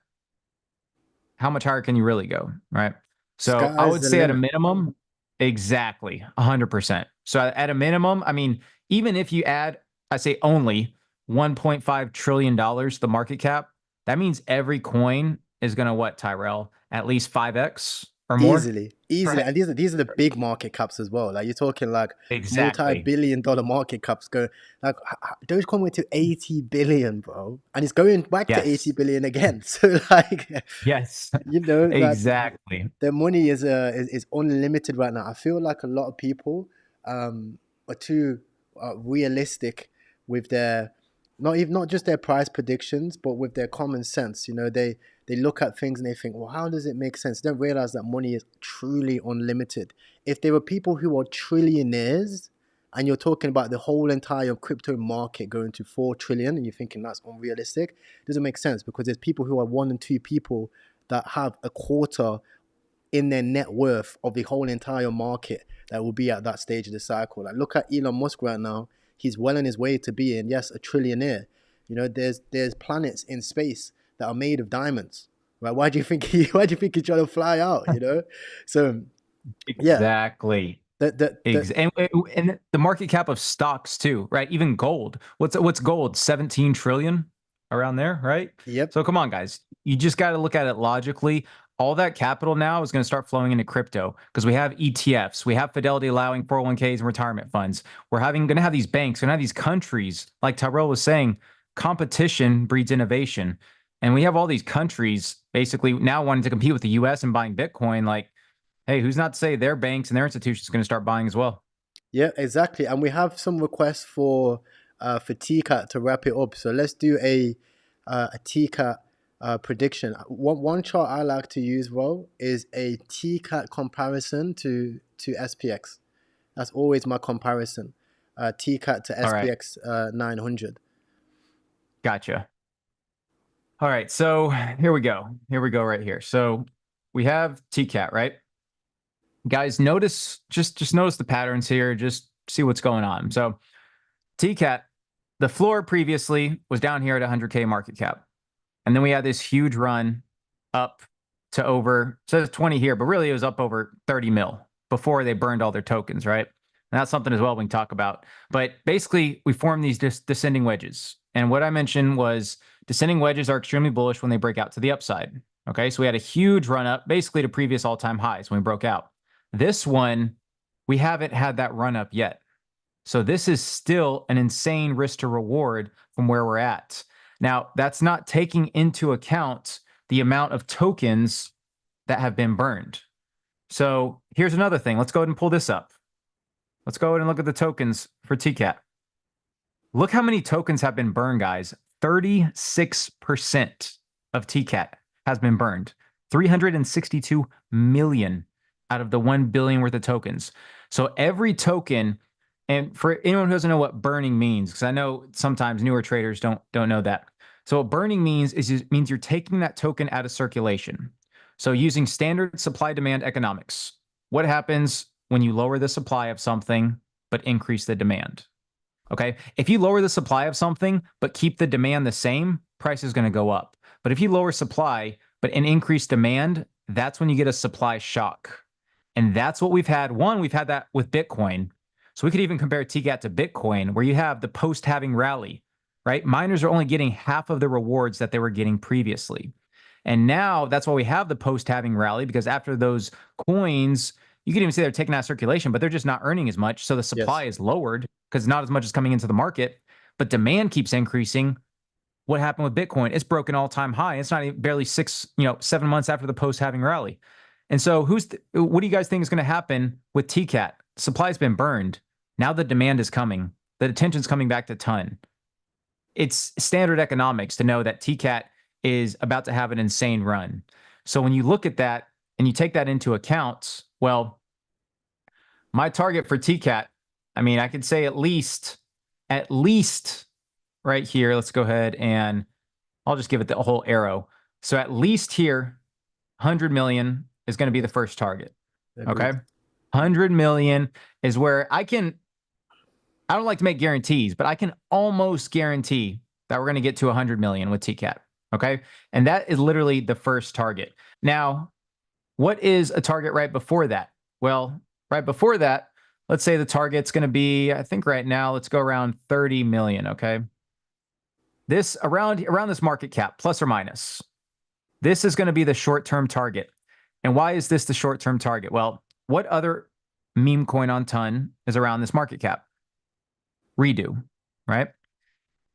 how much higher can you really go, right? So I Sky's would the say at a limit. minimum, exactly 100%. So at a minimum, I mean, even if you add, I say only $1.5 trillion, the market cap, that means every coin is going to what, Tyrell? At least 5x or more, Easily, easily, right? and these are the big market caps as well. Like you're talking like Exactly. multi-billion-dollar market caps go like Dogecoin went to 80 billion, bro, and it's going back to 80 Yes. billion again. So like, Yes. you know, like Exactly. their money is unlimited right now. I feel like a lot of people are too realistic with their not just their price predictions, but with their common sense. You know, they look at things and they think, well, how does it make sense? They don't realize that money is truly unlimited. If there were people who are trillionaires, and you're talking about the whole entire crypto market going to 4 trillion, and you're thinking that's unrealistic, it doesn't make sense because there's people who are one and two people that have a quarter in their net worth of the whole entire market that will be at that stage of the cycle. Like look at Elon Musk right now. He's well on his way to being, yes, a trillionaire. You know, there's planets in space that are made of diamonds. Right? Why do you think he's trying to fly out? You know? So yeah, Exactly. the And the market cap of stocks too, right? Even gold. What's gold? 17 trillion around there, right? yep, So come on, guys. You just got to look at it logically. All that capital now is going to start flowing into crypto because we have ETFs, we have Fidelity allowing 401ks and retirement funds. We're going to have these banks, we're going to have these countries, like Tyrell was saying, competition breeds innovation. And we have all these countries basically now wanting to compete with the US and buying Bitcoin. Like, hey, who's not to say their banks and their institutions are going to start buying as well? yeah, exactly. And we have some requests for TCAT to wrap it up. So let's do a TCAT prediction. One chart I like to use, bro, is a TCAT comparison to SPX. That's always my comparison. TCAT to All right. SPX 900. Gotcha. All right. So here we go. Here we go right here. So we have TCAT, right? Guys, notice just notice the patterns here. Just see what's going on. So TCAT, the floor previously was down here at 100K market cap. And then we had this huge run up to over, it says 20 here, but really it was up over 30 mil before they burned all their tokens, right? And that's something as well we can talk about. But basically, we form these descending wedges. And what I mentioned was descending wedges are extremely bullish when they break out to the upside. Okay, so we had a huge run up basically to previous all-time highs when we broke out. This one, we haven't had that run up yet. So this is still an insane risk to reward from where we're at. Now, that's not taking into account the amount of tokens that have been burned. So here's another thing. Let's go ahead and pull this up. Let's go ahead and look at the tokens for TCAT. Look how many tokens have been burned, guys. 36% of TCAT has been burned. 362 million out of the 1 billion worth of tokens. So every token, and for anyone who doesn't know what burning means, because I know sometimes newer traders don't know that. So what burning means is it means you're taking that token out of circulation. So using standard supply demand economics, what happens when you lower the supply of something but increase the demand? Okay, if you lower the supply of something but keep the demand the same, price is going to go up. But if you lower supply but increase demand, that's when you get a supply shock. And that's what we've had. One, we've had that with Bitcoin. So we could even compare TCAT to Bitcoin, where you have the post-halving rally, right? Miners are only getting half of the rewards that they were getting previously. And now that's why we have the post-halving rally, because after those coins, you can even say they're taken out of circulation, but they're just not earning as much. So the supply Yes. is lowered because not as much is coming into the market, but demand keeps increasing. What happened with Bitcoin? It's broken all-time high. It's not even barely 7 months after the post-halving rally. And so what do you guys think is going to happen with TCAT? Supply's been burned. Now the demand is coming. The attention's coming back to ton. It's standard economics to know that TCAT is about to have an insane run. So when you look at that and you take that into account, well, my target for TCAT, I mean, I could say at least right here. Let's go ahead and I'll just give it the whole arrow. So at least here, 100 million is going to be the first target. Agreed. Okay. 100 million is where I don't like to make guarantees, but I can almost guarantee that we're going to get to 100 million with TCAT. Okay. And that is literally the first target. Now, what is a target right before that? Well, right before that, let's say the target's going to be, I think right now, let's go around 30 million. Okay. This around this market cap, plus or minus. This is going to be the short-term target. And why is this the short-term target? Well, what other meme coin on ton is around this market cap? Redo, right?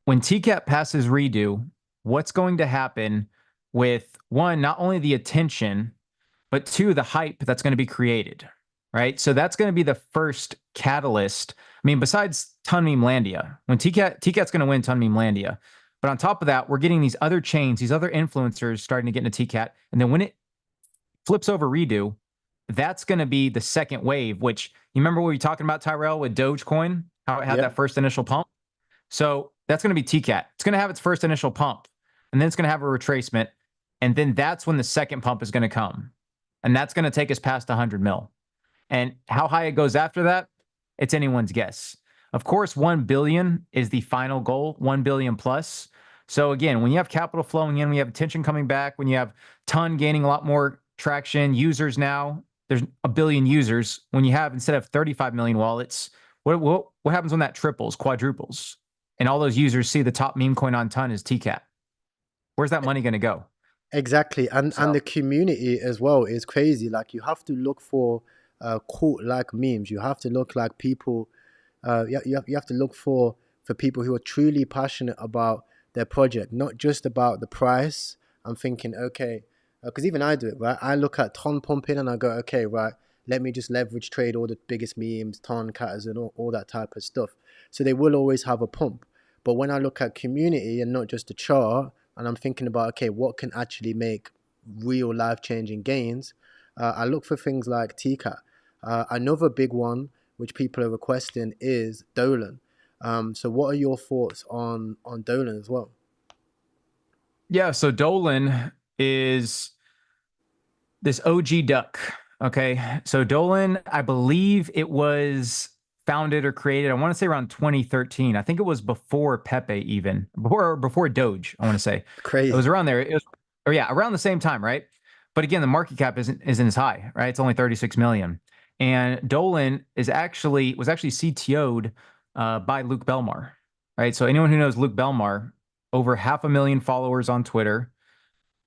When TCAP passes redo, what's going to happen with one, not only the attention, but two, the hype that's going to be created, right? So that's going to be the first catalyst. I mean, besides Ton Meme Landia, when TCAT's going to win Ton Meme Landia, but on top of that, we're getting these other chains, these other influencers starting to get into TCAT, and then when it flips over redo, that's going to be the second wave. Which you remember what we were talking about, Tyrell, with Dogecoin, how it had Yep. that first initial pump. So that's going to be TCAT. It's going to have its first initial pump, and then it's going to have a retracement, and then that's when the second pump is going to come. And that's going to take us past 100 mil. And how high it goes after that, it's anyone's guess. Of course, 1 billion is the final goal, 1 billion plus. So again, when you have capital flowing in, when you have attention coming back, when you have Ton gaining a lot more traction, users now, there's a billion users. When you have, instead of 35 million wallets, what happens when that triples, quadruples? And all those users see the top meme coin on ton is TCAT. Where's that money going to go? Exactly, and So the community as well is crazy. Like you have to look for cult like memes. You have to look like people. You have to look for people who are truly passionate about their project, not just about the price. I'm thinking, okay, because even I do it, right? I look at ton pumping and I go, okay, right, let me just leverage trade all the biggest memes, ton catters, and all that type of stuff. So they will always have a pump. But when I look at community and not just the chart, and I'm thinking about, okay, what can actually make real life-changing gains, I look for things like TCAT. Another big one, which people are requesting, is Dolan. So what are your thoughts on Dolan as well? yeah, so Dolan is this OG duck. Okay. So Dolan, I believe it was founded or created, I want to say around 2013. I think it was before Pepe, even before Doge, I want to say. It was Crazy. around there. It was, or yeah, around the same time, right? But again, the market cap isn't as high, right? It's only 36 million. And Dolan was actually CTO'd by Luke Belmar, right? So anyone who knows Luke Belmar, over 500,000 followers on Twitter,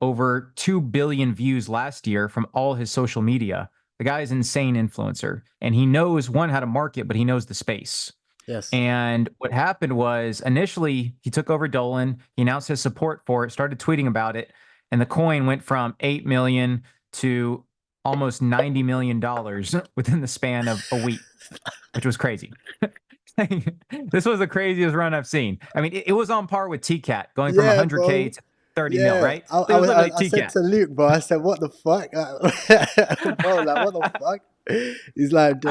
over 2 billion views last year from all his social media. The guy is an insane influencer, and he knows, one, how to market, but he knows the space. Yes. And what happened was, initially he took over Dolan, he announced his support for it, started tweeting about it, and the coin went from 8 million to almost $90 million within the span of a week, which was crazy. This was the craziest run I've seen. I mean, it was on par with TCAT, going from Yeah, 100K bro. to 30 mil, Yeah, right? It was literally I said TCAT. to Luke, bro, I said, what the fuck? Bro, like, what the fuck? He's like,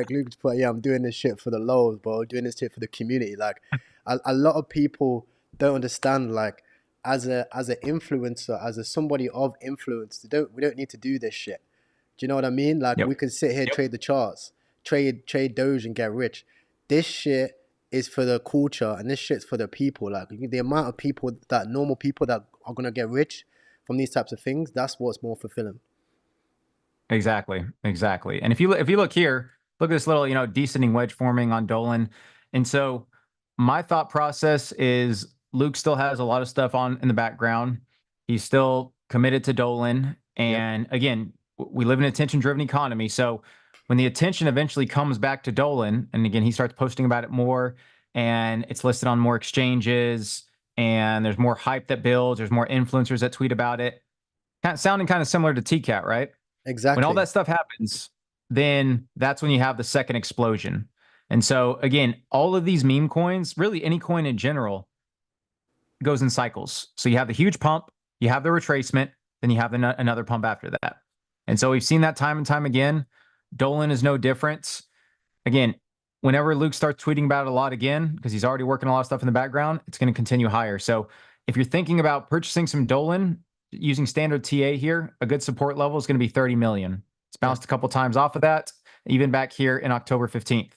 Luke's put, yeah, I'm doing this shit for the lows, bro, doing this shit for the community. Like, a lot of people don't understand, like, as an influencer, as a somebody of influence, we don't need to do this shit. Do you know what I mean? Like, Yep. we can sit here, trade the charts, trade Doge and get rich. This shit is for the culture, and this shit's for the people. Like the amount of people, that normal people that are gonna get rich from these types of things, that's what's more fulfilling. Exactly. Exactly. And if you look here, look at this little, descending wedge forming on Dolan. And so my thought process is Luke still has a lot of stuff on in the background. He's still committed to Dolan. Yep. And again, we live in an attention driven economy. So when the attention eventually comes back to Dolan, and again, he starts posting about it more, and it's listed on more exchanges, and there's more hype that builds, there's more influencers that tweet about it. Sounding kind of similar to TCAT, right? When all Exactly. that stuff happens, then that's when you have the second explosion. And so again, all of these meme coins, really any coin in general, goes in cycles. So you have the huge pump, you have the retracement, then you have another pump after that. And so we've seen that time and time again. Dolan is no different. Again, whenever Luke starts tweeting about it a lot again, because he's already working a lot of stuff in the background, it's going to continue higher. So if you're thinking about purchasing some Dolan using standard TA here, a good support level is going to be 30 million. It's Yep. bounced a couple times off of that, even back here in October 15th.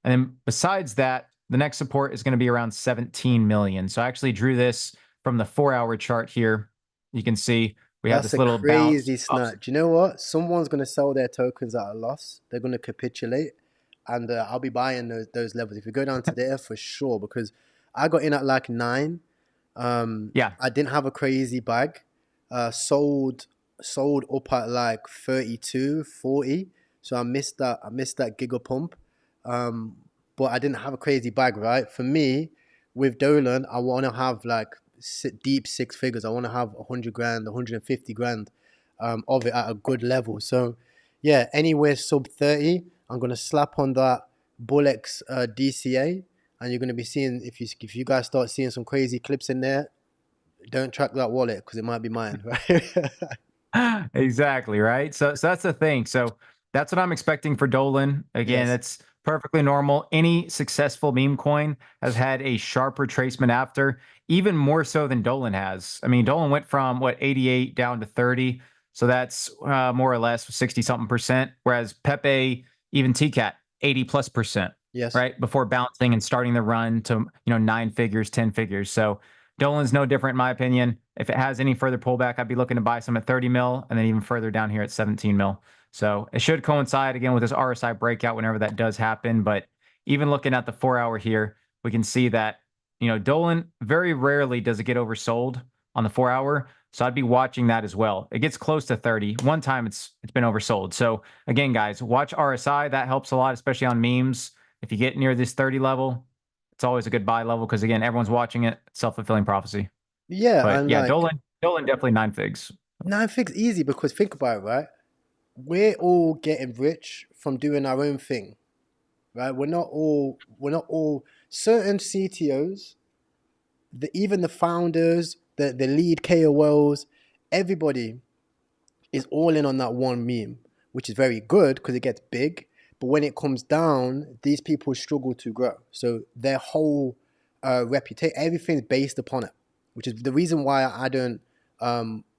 And then besides that, the next support is going to be around 17 million. So I actually drew this from the 4-hour chart here, you can see we have That's this a little bounce. crazy snap. Do you know what? Someone's gonna sell their tokens at a loss. They're gonna capitulate, and I'll be buying those levels. If you go down to there, for sure, because I got in at like 9. Yeah, I didn't have a crazy bag. Sold up at like 32, 40. So I missed that. I missed that giga pump. Um, but I didn't have a crazy bag, right? For me, with Dolan, I want to have like deep 6 figures. I want to have 100 grand, 150 grand of it at a good level. So yeah, anywhere sub 30, I'm gonna slap on that Bullex DCA, and you're gonna be seeing, if you guys start seeing some crazy clips in there, don't track that wallet because it might be mine, right? exactly, right? So that's the thing. So that's what I'm expecting for Dolan. Again, Yes. it's perfectly normal. Any successful meme coin has had a sharp retracement after, even more so than Dolan has. I mean, Dolan went from what 88 down to 30. So that's more or less 60 something percent. Whereas Pepe, even TCAT, 80 plus percent, Yes. right? Before bouncing and starting the run to, 9 figures, 10 figures. So Dolan's no different in my opinion. If it has any further pullback, I'd be looking to buy some at 30 mil and then even further down here at 17 mil. So it should coincide again with this RSI breakout whenever that does happen. But even looking at the 4-hour here, we can see that, Dolan very rarely does it get oversold on the 4-hour. So I'd be watching that as well. It gets close to 30. One time it's been oversold. So again, guys, watch RSI. That helps a lot, especially on memes. If you get near this 30 level, it's always a good buy level because again, everyone's watching it. Self-fulfilling prophecy. Yeah, But and yeah, like Dolan definitely 9 figs. 9 figs easy because think about it, right? We're all getting rich from doing our own thing, right? We're not all certain CTOs, even the founders, the lead KOLs, everybody is all in on that one meme, which is very good because it gets big. But when it comes down, these people struggle to grow. So their whole reputation, everything's based upon it, which is the reason why I don't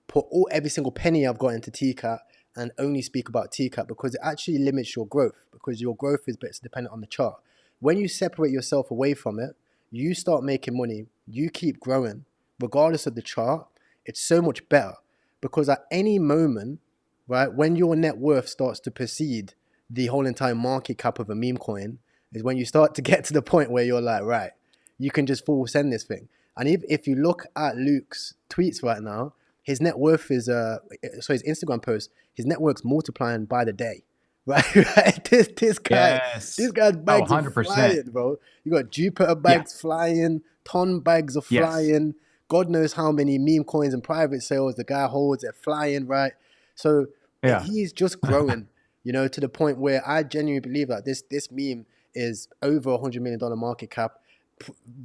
put every single penny I've got into TCAT and only speak about TCAT, because it actually limits your growth, because your growth is dependent on the chart. When you separate yourself away from it, you start making money, you keep growing, regardless of the chart. It's so much better because at any moment, right, when your net worth starts to precede the whole entire market cap of a meme coin, is when you start to get to the point where you're like, right, you can just full send this thing. And if you look at Luke's tweets right now, his net worth is his Instagram post, his net worth's multiplying by the day. Right, right. This Yes. guy's Oh, bags are 100%. flying, bro. You got Jupiter Yeah. bags flying, ton bags are Yes. flying. God knows how many meme coins and private sales the guy holds. They're flying, right? So Yeah. he's just growing, to the point where I genuinely believe that this meme is over $100 million market cap.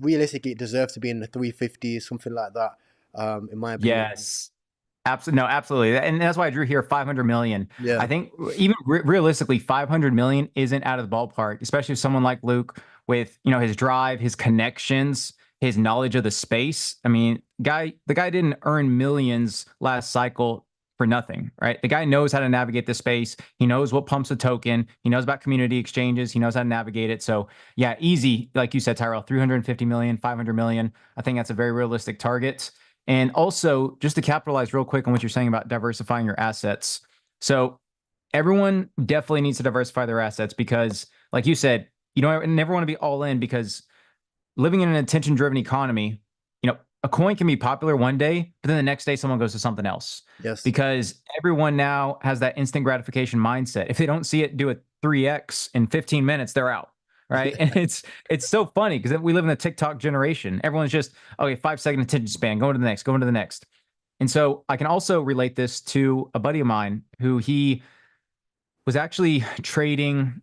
Realistically, it deserves to be in the 350s, something like that. In my opinion. Yes. Absolutely. No, absolutely. And that's why I drew here 500 million. Yeah. I think even realistically, 500 million isn't out of the ballpark, especially if someone like Luke with, his drive, his connections, his knowledge of the space. I mean, the guy didn't earn millions last cycle for nothing, right? The guy knows how to navigate the space. He knows what pumps a token. He knows about community exchanges. He knows how to navigate it. So yeah, easy. Like you said, Tyrell, 350 million, 500 million. I think that's a very realistic target. And also, just to capitalize real quick on what you're saying about diversifying your assets. So everyone definitely needs to diversify their assets because, like you said, you don't never want to be all in, because living in an attention-driven economy, a coin can be popular one day, but then the next day someone goes to something else. Yes. Because everyone now has that instant gratification mindset. If they don't see it do a 3x in 15 minutes, they're out. Right. And it's so funny because we live in the TikTok generation. Everyone's just, okay, 5-second attention span, going to the next, going to the next. And so I can also relate this to a buddy of mine who he was actually trading.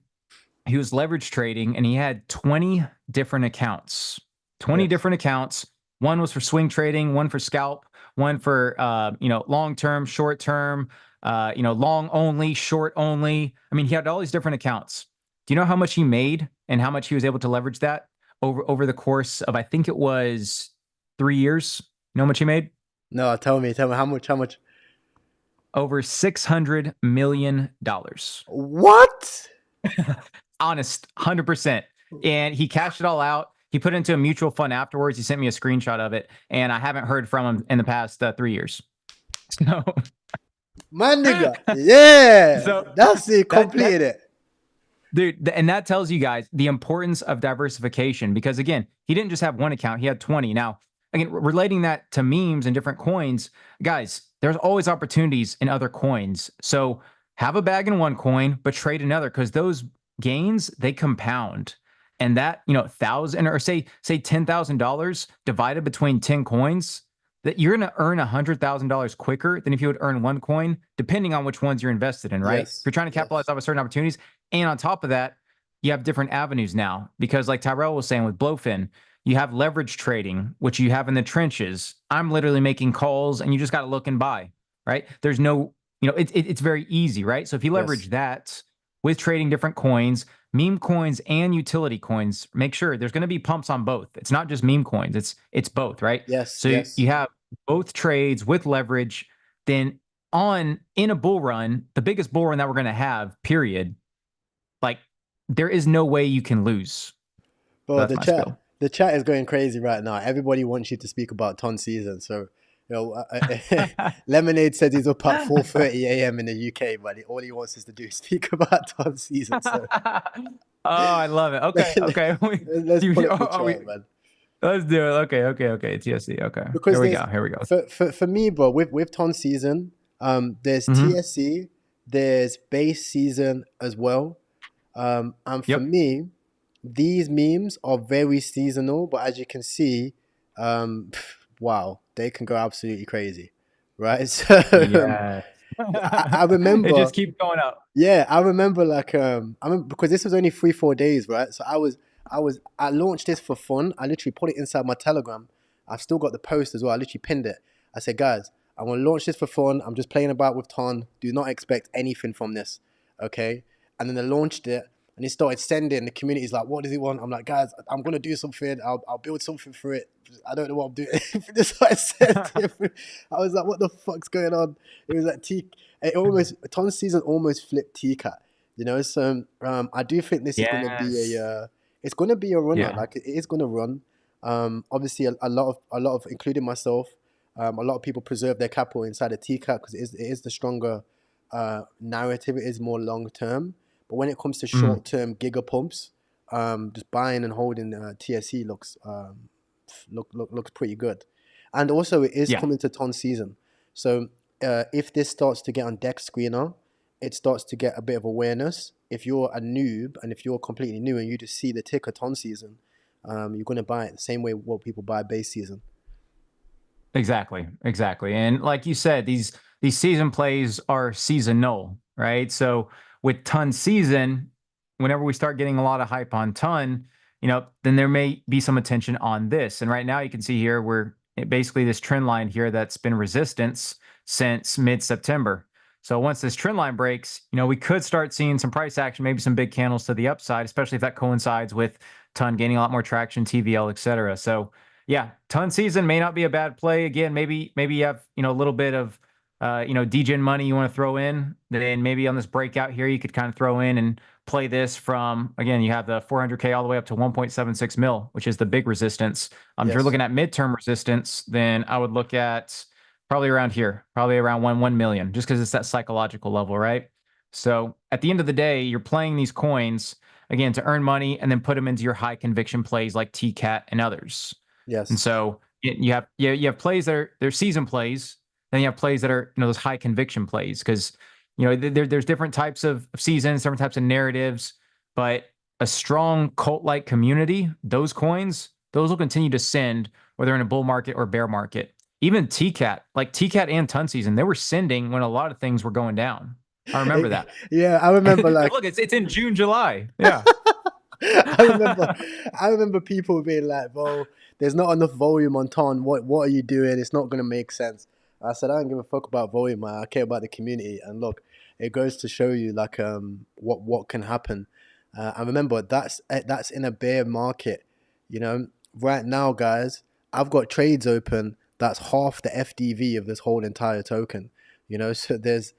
He was leverage trading and he had 20 different accounts, 20 Yes. different accounts. One was for swing trading, one for scalp, one for, long-term, short-term, long only, short only. I mean, he had all these different accounts. Do you know how much he made and how much he was able to leverage that over the course of, I think it was 3 years? You know how much he made? No, tell me how much? Over $600 million. What? Honest, 100%. And he cashed it all out. He put it into a mutual fund afterwards. He sent me a screenshot of it, and I haven't heard from him in the past 3 years. So, My nigga, yeah, so that's it. that Completed it. dude, and that tells you guys the importance of diversification, because again, he didn't just have one account, he had 20. Now, again, relating that to memes and different coins, guys, there's always opportunities in other coins. So have a bag in one coin, but trade another, because those gains, they compound. And that, thousand, or say $10,000 divided between 10 coins, that you're going to earn $100,000 quicker than if you would earn one coin, depending on which ones you're invested in, right? Yes. If you're trying to capitalize off of certain opportunities. And on top of that, you have different avenues now, because like Tyrell was saying with Blofin, you have leverage trading, which you have in the trenches. I'm literally making calls and you just got to look and buy, right? There's no, it's very easy, right? So if you leverage that with trading different coins, meme coins and utility coins, make sure there's going to be pumps on both. It's not just meme coins, it's both, right? Yes. So you have both trades with leverage. Then in a bull run, the biggest bull run that we're going to have, period, like there is no way you can lose. Bro, the chat is going crazy right now. Everybody wants you to speak about ton season. So, Lemonade said he's up at 4:30 a.m. in the UK, but all he wants is to do is speak about ton season. So. Oh, I love it. Okay. Let's pull up the chart, man. Let's do it. Okay. TSC. Okay. Because Here we go. For me, bro, with ton season, there's TSC, there's base season as well. And for me, these memes are very seasonal, but as you can see, wow, they can go absolutely crazy, right? So I remember it just keeps going up. Yeah, I remember because this was only 3-4 days, right? So I launched this for fun. I literally put it inside my Telegram. I've still got the post as well. I literally pinned it. I said, guys, I want to launch this for fun. I'm just playing about with Ton. Do not expect anything from this, okay? And then I launched it, and he started sending. The community's like, what does he want? I'm like, guys, I'm gonna do something. I'll build something for it. I don't know what I'm doing. This is what I said. I was like, what the fuck's going on? It was like Ton season almost flipped T-Cat. So I do think this is gonna be it's gonna be a runner. Yeah. Like it is gonna run. Obviously a lot of including myself, a lot of people preserve their capital inside of T-Cat because it is the stronger narrative. It is more long term. But when it comes to short term giga pumps, just buying and holding TSC looks pretty good. And also it is coming to ton season. So if this starts to get on Dex Screener, it starts to get a bit of awareness. If you're a noob and if you're completely new and you just see the ticker ton season, you're going to buy it the same way what people buy base season. Exactly. And like you said, these season plays are seasonal, right? So with ton season, whenever we start getting a lot of hype on ton, then there may be some attention on this. And right now you can see here, we're basically this trend line here that's been resistance since mid-September. So once this trend line breaks, we could start seeing some price action, maybe some big candles to the upside, especially if that coincides with ton gaining a lot more traction, TVL, etc. So yeah, ton season may not be a bad play. Again, maybe you have, a little bit of, Degen money you want to throw in. Then maybe on this breakout here, you could kind of throw in and play this from, again, you have the 400K all the way up to 1.76 mil, which is the big resistance. If you're looking at midterm resistance, then I would look at probably around here, probably around 1 million, just because it's that psychological level, right? So at the end of the day, you're playing these coins, again, to earn money and then put them into your high conviction plays like TCAT and others. Yes. And so you have plays that are they're season plays, then you have plays that are those high conviction plays, because there's different types of seasons, different types of narratives, but a strong cult-like community, those coins, those will continue to send whether in a bull market or bear market. Even TCAT, like TCAT and ton season, they were sending when a lot of things were going down. I remember that. Yeah, I remember look, it's in June, July. Yeah. I remember people being like, "Bro, there's not enough volume on ton. What are you doing? It's not gonna make sense." I said, "I don't give a fuck about volume, man. I care about the community." And look, it goes to show you like what can happen. And remember, that's in a bear market. Right now, guys, I've got trades open. That's half the FDV of this whole entire token. So there's,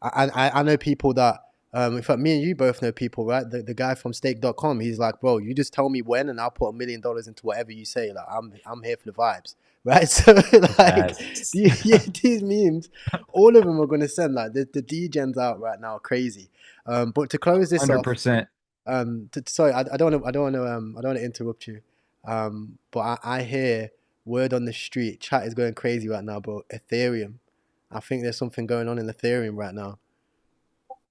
I know people that In fact, me and you both know people, right? The guy from stake.com, he's like, bro, you just tell me when and I'll put $1 million into whatever you say. Like, I'm here for the vibes, right? So, like, Yes. yeah, these memes, all of them are going to send, like, the Degens out right now, crazy. But to close this off, 100%. sorry, I don't want to interrupt you. But I hear word on the street, chat is going crazy right now, bro. Ethereum. I think there's something going on in Ethereum right now.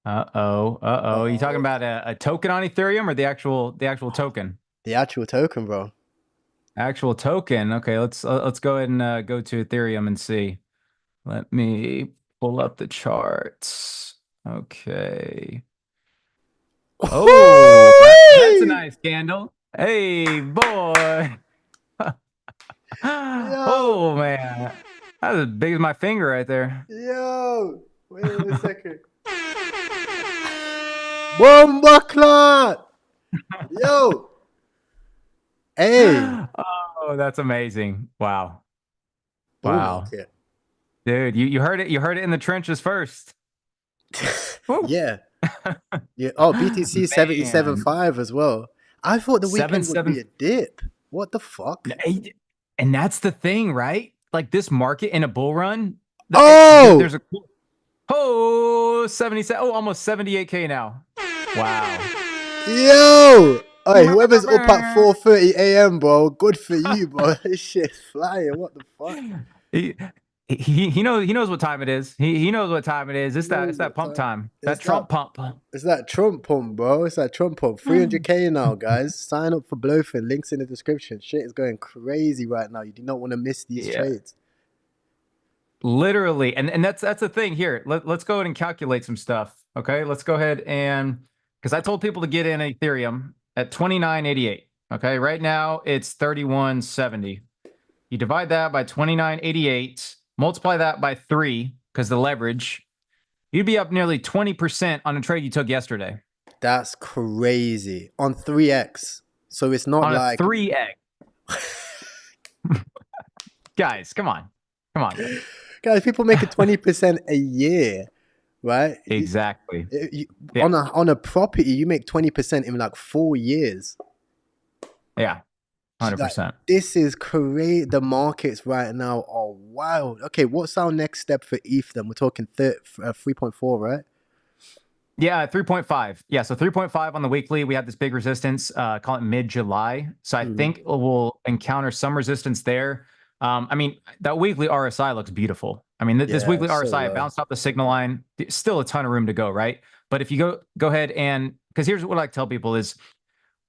Uh-oh. Uh-oh. You talking Uh-oh. about a token on Ethereum or the actual token? The actual token, bro. Actual token. Okay, let's go ahead and go to Ethereum and see. Let me pull up the charts. Okay. Oh, that's a nice candle. Hey, boy. Yo, Oh man. That's as big as my finger right there. yo, wait a second. Bomba clot! Yo, hey, Oh, that's amazing. Wow. bull Wow. market. Dude, you heard it. You heard it in the trenches first. Woo. Yeah, yeah. Oh, BTC Man. 77.5 as well. I thought the Seven weekend would be seven. a dip. What the fuck? And that's the thing, right? Like this market in a bull run, Oh, there's a 77, almost 78K now. Wow. yo. Hey, whoever's up at 4:30 a.m., bro, good for you, bro. This shit's flying. What the fuck? he, he knows what time it is. He knows what time it is. He knows It's that what pump time. time. It's That that. Trump pump. It's that Trump pump, bro. It's that Trump pump. 300K now, guys. Sign up for Blofin. Links in the description. Shit is going crazy right now. You do not want to miss these Yeah. trades. Literally. And that's the thing here. Let's go ahead and calculate some stuff. Okay. Let's go ahead and because I told people to get in Ethereum at 29.88. Okay. Right now it's 31.70. You divide that by 29.88, multiply that by 3 because the leverage, you'd be up nearly 20% on a trade you took yesterday. That's crazy. On 3x. So it's not On a like 3x. Guys, come on. Come on, guys. guys, people making 20% a year, right? Exactly. Yeah. On a property, you make 20% in like 4 years. Yeah. Like, 100%. this is crazy. The markets right now are wild. Okay, what's our next step for ETH then? We're talking 3.4, right? Yeah, 3.5. Yeah, so 3.5 on the weekly. We have this big resistance, call it mid-July. So I think we'll encounter some resistance there. I mean, that weekly RSI looks beautiful. I mean, this Yeah, weekly it's so RSI, it low. bounced off the signal line. Still a ton of room to go, right? But if you go ahead and because here's what I tell people is,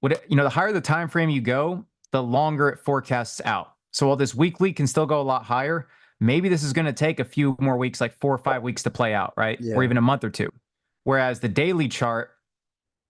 the higher the time frame you go, the longer it forecasts out. So while this weekly can still go a lot higher, maybe this is going to take a few more weeks, like 4 or 5 weeks to play out, right? Or Yeah. even a month or two. Whereas the daily chart,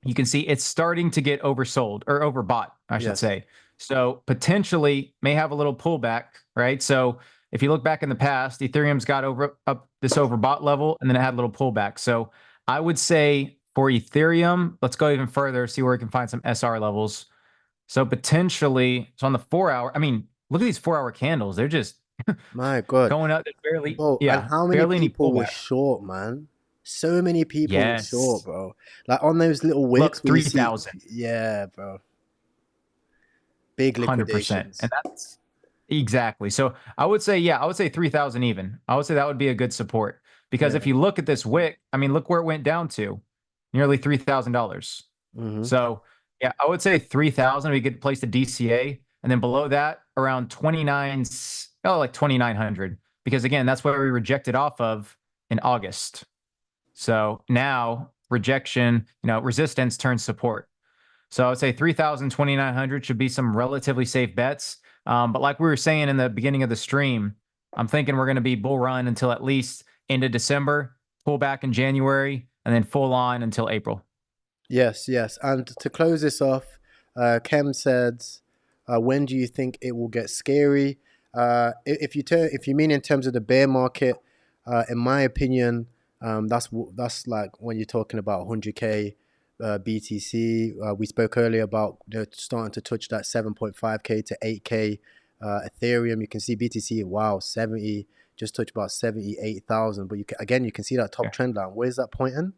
you can see it's starting to get oversold or overbought, I should say. So potentially may have a little pullback, right? So if you look back in the past, Ethereum's got up this overbought level and then it had a little pullback. So I would say for Ethereum, let's go even further, see where we can find some SR levels. So potentially, so on the 4 hour, I mean, look at these 4 hour candles. They're just My God. going up. There's barely, Bro, and how many barely any people were pullback. short, man? So many people were short, Yes. bro. Like on those little wicks Look, where you see, 3,000. yeah, bro. Big 100%. And liquidations. that's exactly. So I would say, yeah, I would say 3,000 even. I would say that would be a good support because Yeah. if you look at this wick, I mean, look where it went down to nearly $3,000. So yeah, I would say 3,000 would be a good place to DCA. And then below that, around 29, like 2,900. Because again, that's where we rejected off of in August. So now rejection, resistance turns support. So I would say 3,000, 2,900 should be some relatively safe bets. But like we were saying in the beginning of the stream, I'm thinking we're going to be bull run until at least into December, pull back in January, and then full on until April. Yes, yes. And to close this off, Kem said, when do you think it will get scary? If you mean in terms of the bear market, in my opinion, that's like when you're talking about 100K BTC. We spoke earlier about starting to touch that 7.5K to 8K Ethereum. You can see BTC, wow, 70, just touched about 78,000. But you can see that top trend line. Where's that pointing?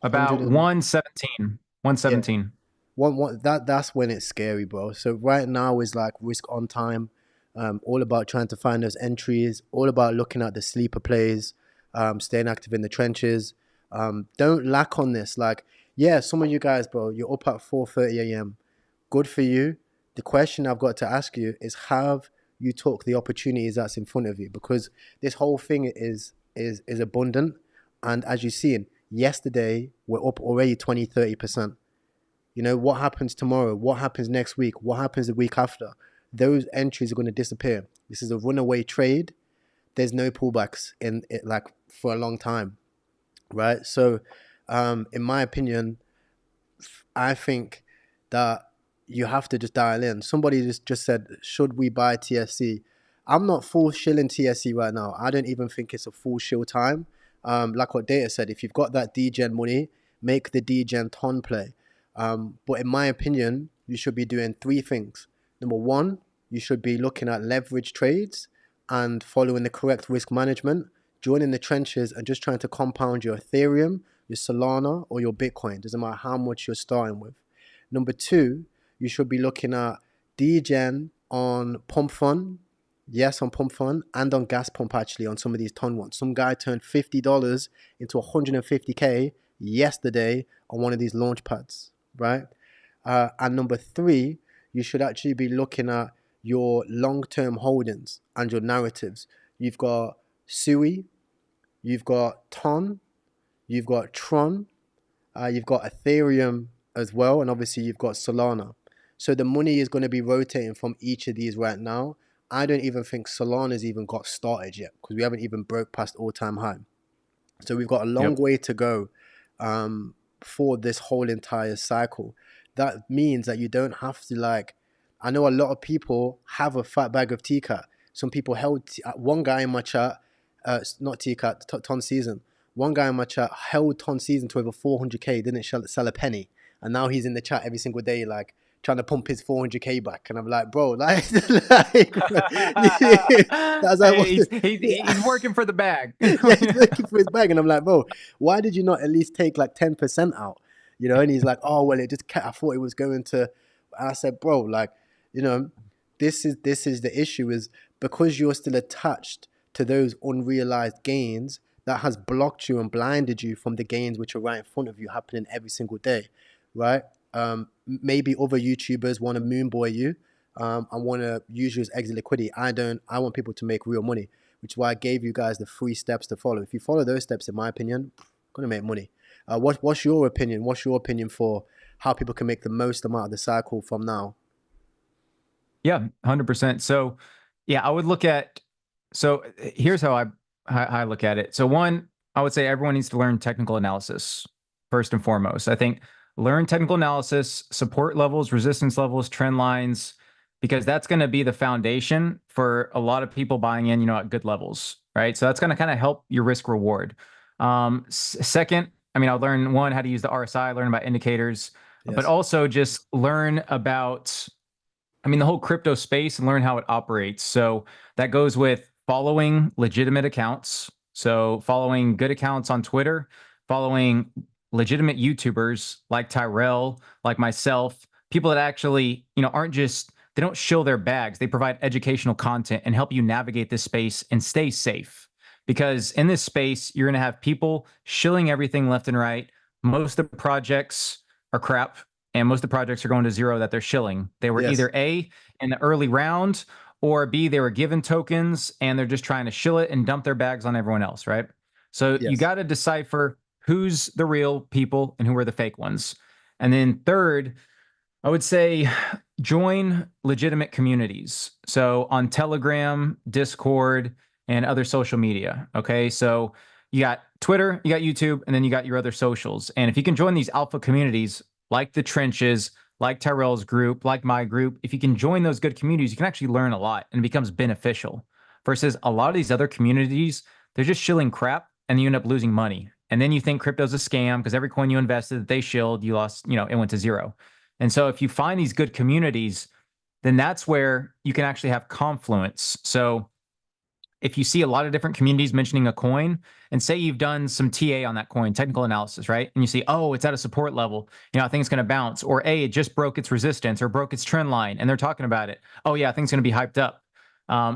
About 100 and 117. yeah. 117. That's when it's scary, bro. So right now is like risk on time, all about trying to find those entries, all about looking at the sleeper plays, staying active in the trenches. Don't lack on this. Like, yeah, some of you guys, bro, you're up at 4:30 a.m. Good for you. The question I've got to ask you is, have you took the opportunities that's in front of you? Because this whole thing is abundant, and as you've seen, yesterday we're up already 20-30%. You know, what happens tomorrow? What happens next week? What happens the week after? Those entries are going to disappear. This is a runaway trade. There's no pullbacks in it, like, for a long time, right? So, in my opinion, I think that you have to just dial in. Somebody just said, should we buy TSC? I'm not full shilling TSC right now. I don't even think it's a full shill time. Like what Data said, if you've got that Degen money, make the Degen ton play. But in my opinion, you should be doing three things. Number one, you should be looking at leverage trades and following the correct risk management, joining the trenches and just trying to compound your Ethereum, your Solana, or your Bitcoin. Doesn't matter how much you're starting with. Number two, you should be looking at Degen on Pump Fund. Yes, on Pump Fund and on Gas Pump, actually, on some of these ton ones. Some guy turned $50 into 150K yesterday on one of these launch pads, right? And number three, you should actually be looking at your long-term holdings and your narratives. You've got Sui, you've got Ton, you've got Tron, you've got Ethereum as well, and obviously you've got Solana. So the money is going to be rotating from each of these right now. I don't even think Solana's even got started yet because we haven't even broke past all-time high. So we've got a long Yep. way to go for this whole entire cycle. That means that you don't have to, like, I know a lot of people have a fat bag of TCAT. Some people held, one guy in my chat, not TCAT, Ton Season. One guy in my chat held Ton Season to over 400K, didn't sell a penny. And now he's in the chat every single day, like, trying to pump his 400K back. And I'm like, bro, like, that's like, Hey, he's working for the bag. yeah, he's looking for his bag. And I'm like, bro, why did you not at least take like 10% out? You know, and he's like, oh, well, I thought it was going to, and I said, bro, like, you know, this is the issue, is because you're still attached to those unrealized gains, that has blocked you and blinded you from the gains which are right in front of you happening every single day, right? Maybe other YouTubers want to moonboy you and want to use you as exit liquidity. I don't. I want people to make real money, which is why I gave you guys the 3 steps to follow. If you follow those steps, in my opinion, gonna make money. What's your opinion? What's your opinion for how people can make the most amount of the cycle from now? Yeah, 100%. So, yeah, I would look at, so here's how I look at it. So one, I would say everyone needs to learn technical analysis first and foremost. I think learn technical analysis, support levels, resistance levels, trend lines, because that's going to be the foundation for a lot of people buying in, at good levels, right? So that's going to kind of help your risk reward. Second, I mean, I'll learn one, how to use the RSI, learn about indicators, but Yes. also just learn about, the whole crypto space and learn how it operates. So that goes with following legitimate accounts. So following good accounts on Twitter, following legitimate YouTubers like Tyrell, like myself, people that actually, aren't just, they don't shill their bags. They provide educational content and help you navigate this space and stay safe. Because in this space, you're going to have people shilling everything left and right. Most of the projects are crap, and most of the projects are going to zero that they're shilling. They were Yes. either A, in the early round, or B, they were given tokens and they're just trying to shill it and dump their bags on everyone else, right? So you Yes. got to decipher who's the real people and who are the fake ones. And then third, I would say join legitimate communities. So on Telegram, Discord, and other social media. Okay. So you got Twitter, you got YouTube, and then you got your other socials. And if you can join these alpha communities like the trenches, like Tyrell's group, like my group, if you can join those good communities, you can actually learn a lot and it becomes beneficial. Versus a lot of these other communities, they're just shilling crap and you end up losing money. And then you think crypto's a scam because every coin you invested that they shilled, you lost, it went to zero. And so if you find these good communities, then that's where you can actually have confluence. So if you see a lot of different communities mentioning a coin, and say you've done some TA on that coin, technical analysis, right? And you see, oh, it's at a support level, I think it's going to bounce, or it just broke its resistance or broke its trend line, and they're talking about it. Oh yeah, I think it's going to be hyped up.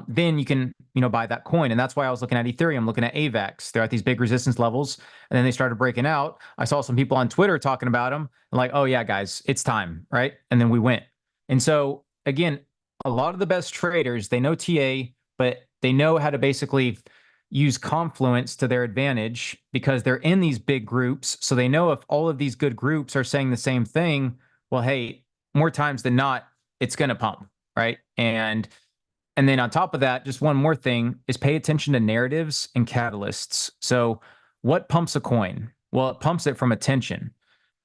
Then you can, buy that coin. And that's why I was looking at Ethereum, looking at AVAX. They're at these big resistance levels. And then they started breaking out. I saw some people on Twitter talking about them. Like, oh yeah, guys, it's time, right? And then we went. And so again, a lot of the best traders, they know TA, but they know how to basically use confluence to their advantage because they're in these big groups. So they know if all of these good groups are saying the same thing, well, hey, more times than not, it's going to pump, right? And then on top of that, just one more thing is pay attention to narratives and catalysts. So what pumps a coin? Well, it pumps it from attention.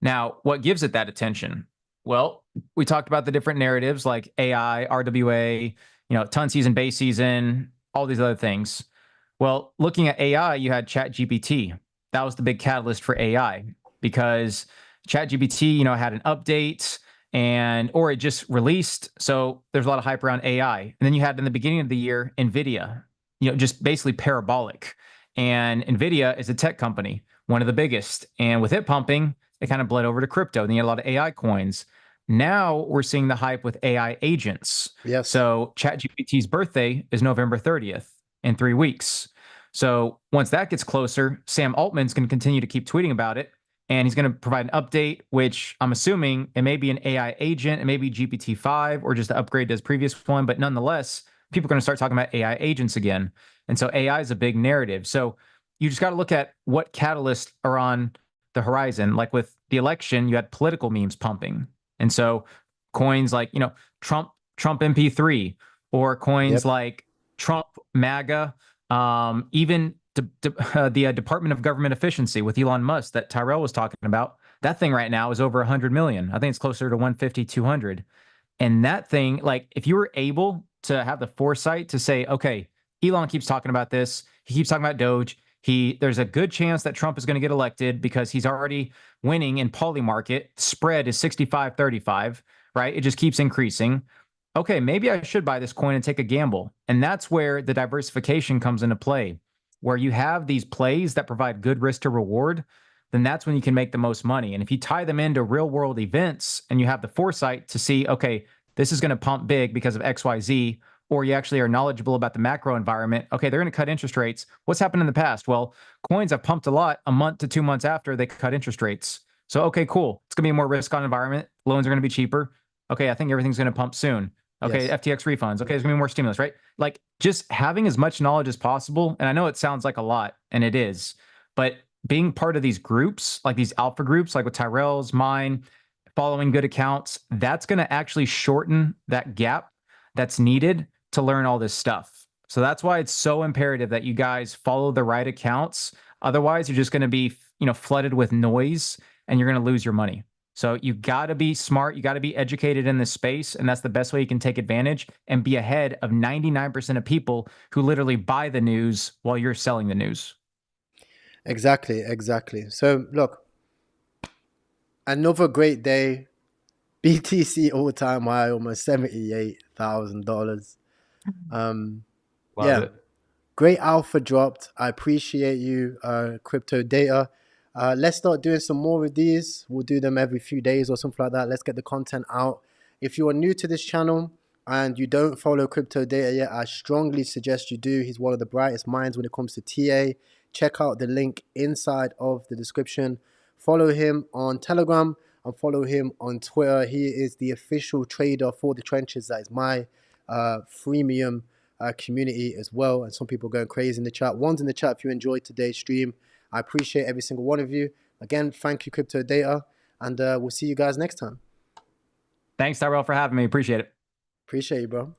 Now, what gives it that attention? Well, we talked about the different narratives like AI, RWA, ton season, base season, all these other things. Well, looking at AI, you had ChatGPT. That was the big catalyst for AI because ChatGPT, had an update or it just released. So there's a lot of hype around AI. And then you had in the beginning of the year, NVIDIA, just basically parabolic. And NVIDIA is a tech company, one of the biggest. And with it pumping, it kind of bled over to crypto. And you had a lot of AI coins. Now we're seeing the hype with AI agents. Yes. So ChatGPT's birthday is November 30th in 3 weeks. So once that gets closer, Sam Altman's going to continue to keep tweeting about it. And he's going to provide an update, which I'm assuming it may be an AI agent, it may be GPT-5 or just an upgrade to his previous one. But nonetheless, people are going to start talking about AI agents again. And so AI is a big narrative. So you just got to look at what catalysts are on the horizon. Like with the election, you had political memes pumping. And so coins like, Trump MP3 or coins like Trump MAGA, even the Department of Government Efficiency with Elon Musk that Tyrell was talking about. That thing right now is over 100 million. I think it's closer to 150, 200. And that thing, like if you were able to have the foresight to say, okay, Elon keeps talking about this. He keeps talking about Doge. There's a good chance that Trump is going to get elected because he's already winning in poly market. Spread is 65-35, right? It just keeps increasing. Okay, maybe I should buy this coin and take a gamble. And that's where the diversification comes into play, where you have these plays that provide good risk to reward, then that's when you can make the most money. And if you tie them into real world events and you have the foresight to see, okay, this is going to pump big because of XYZ, or you actually are knowledgeable about the macro environment, okay, they're going to cut interest rates. What's happened in the past? Well, coins have pumped a lot a month to 2 months after they cut interest rates. So, okay, cool. It's going to be a more risk on environment. Loans are going to be cheaper. Okay, I think everything's going to pump soon. Okay, yes. FTX refunds. Okay, there's going to be more stimulus, right? Like just having as much knowledge as possible. And I know it sounds like a lot, and it is, but being part of these groups, like these alpha groups, like with Tyrell's, mine, following good accounts, that's going to actually shorten that gap that's needed to learn all this stuff. So that's why it's so imperative that you guys follow the right accounts. Otherwise, you're just going to be, flooded with noise and you're going to lose your money. So you got to be smart. You got to be educated in this space. And that's the best way you can take advantage and be ahead of 99% of people who literally buy the news while you're selling the news. Exactly. So look, another great day. BTC all-time high, almost $78,000. Yeah, great alpha dropped. I appreciate you, Crypto Data. Let's start doing some more of these. We'll do them every few days or something like that. Let's get the content out. If you are new to this channel and you don't follow Crypto Data yet, I strongly suggest you do. He's one of the brightest minds when it comes to TA. Check out the link inside of the description. Follow him on Telegram and follow him on Twitter. He is the official trader for the trenches. That is my freemium community as well. And some people are going crazy in the chat. One's in the chat if you enjoyed today's stream. I appreciate every single one of you. Again, thank you, Crypto Data. And we'll see you guys next time. Thanks, Tyrell, for having me. Appreciate it. Appreciate you, bro.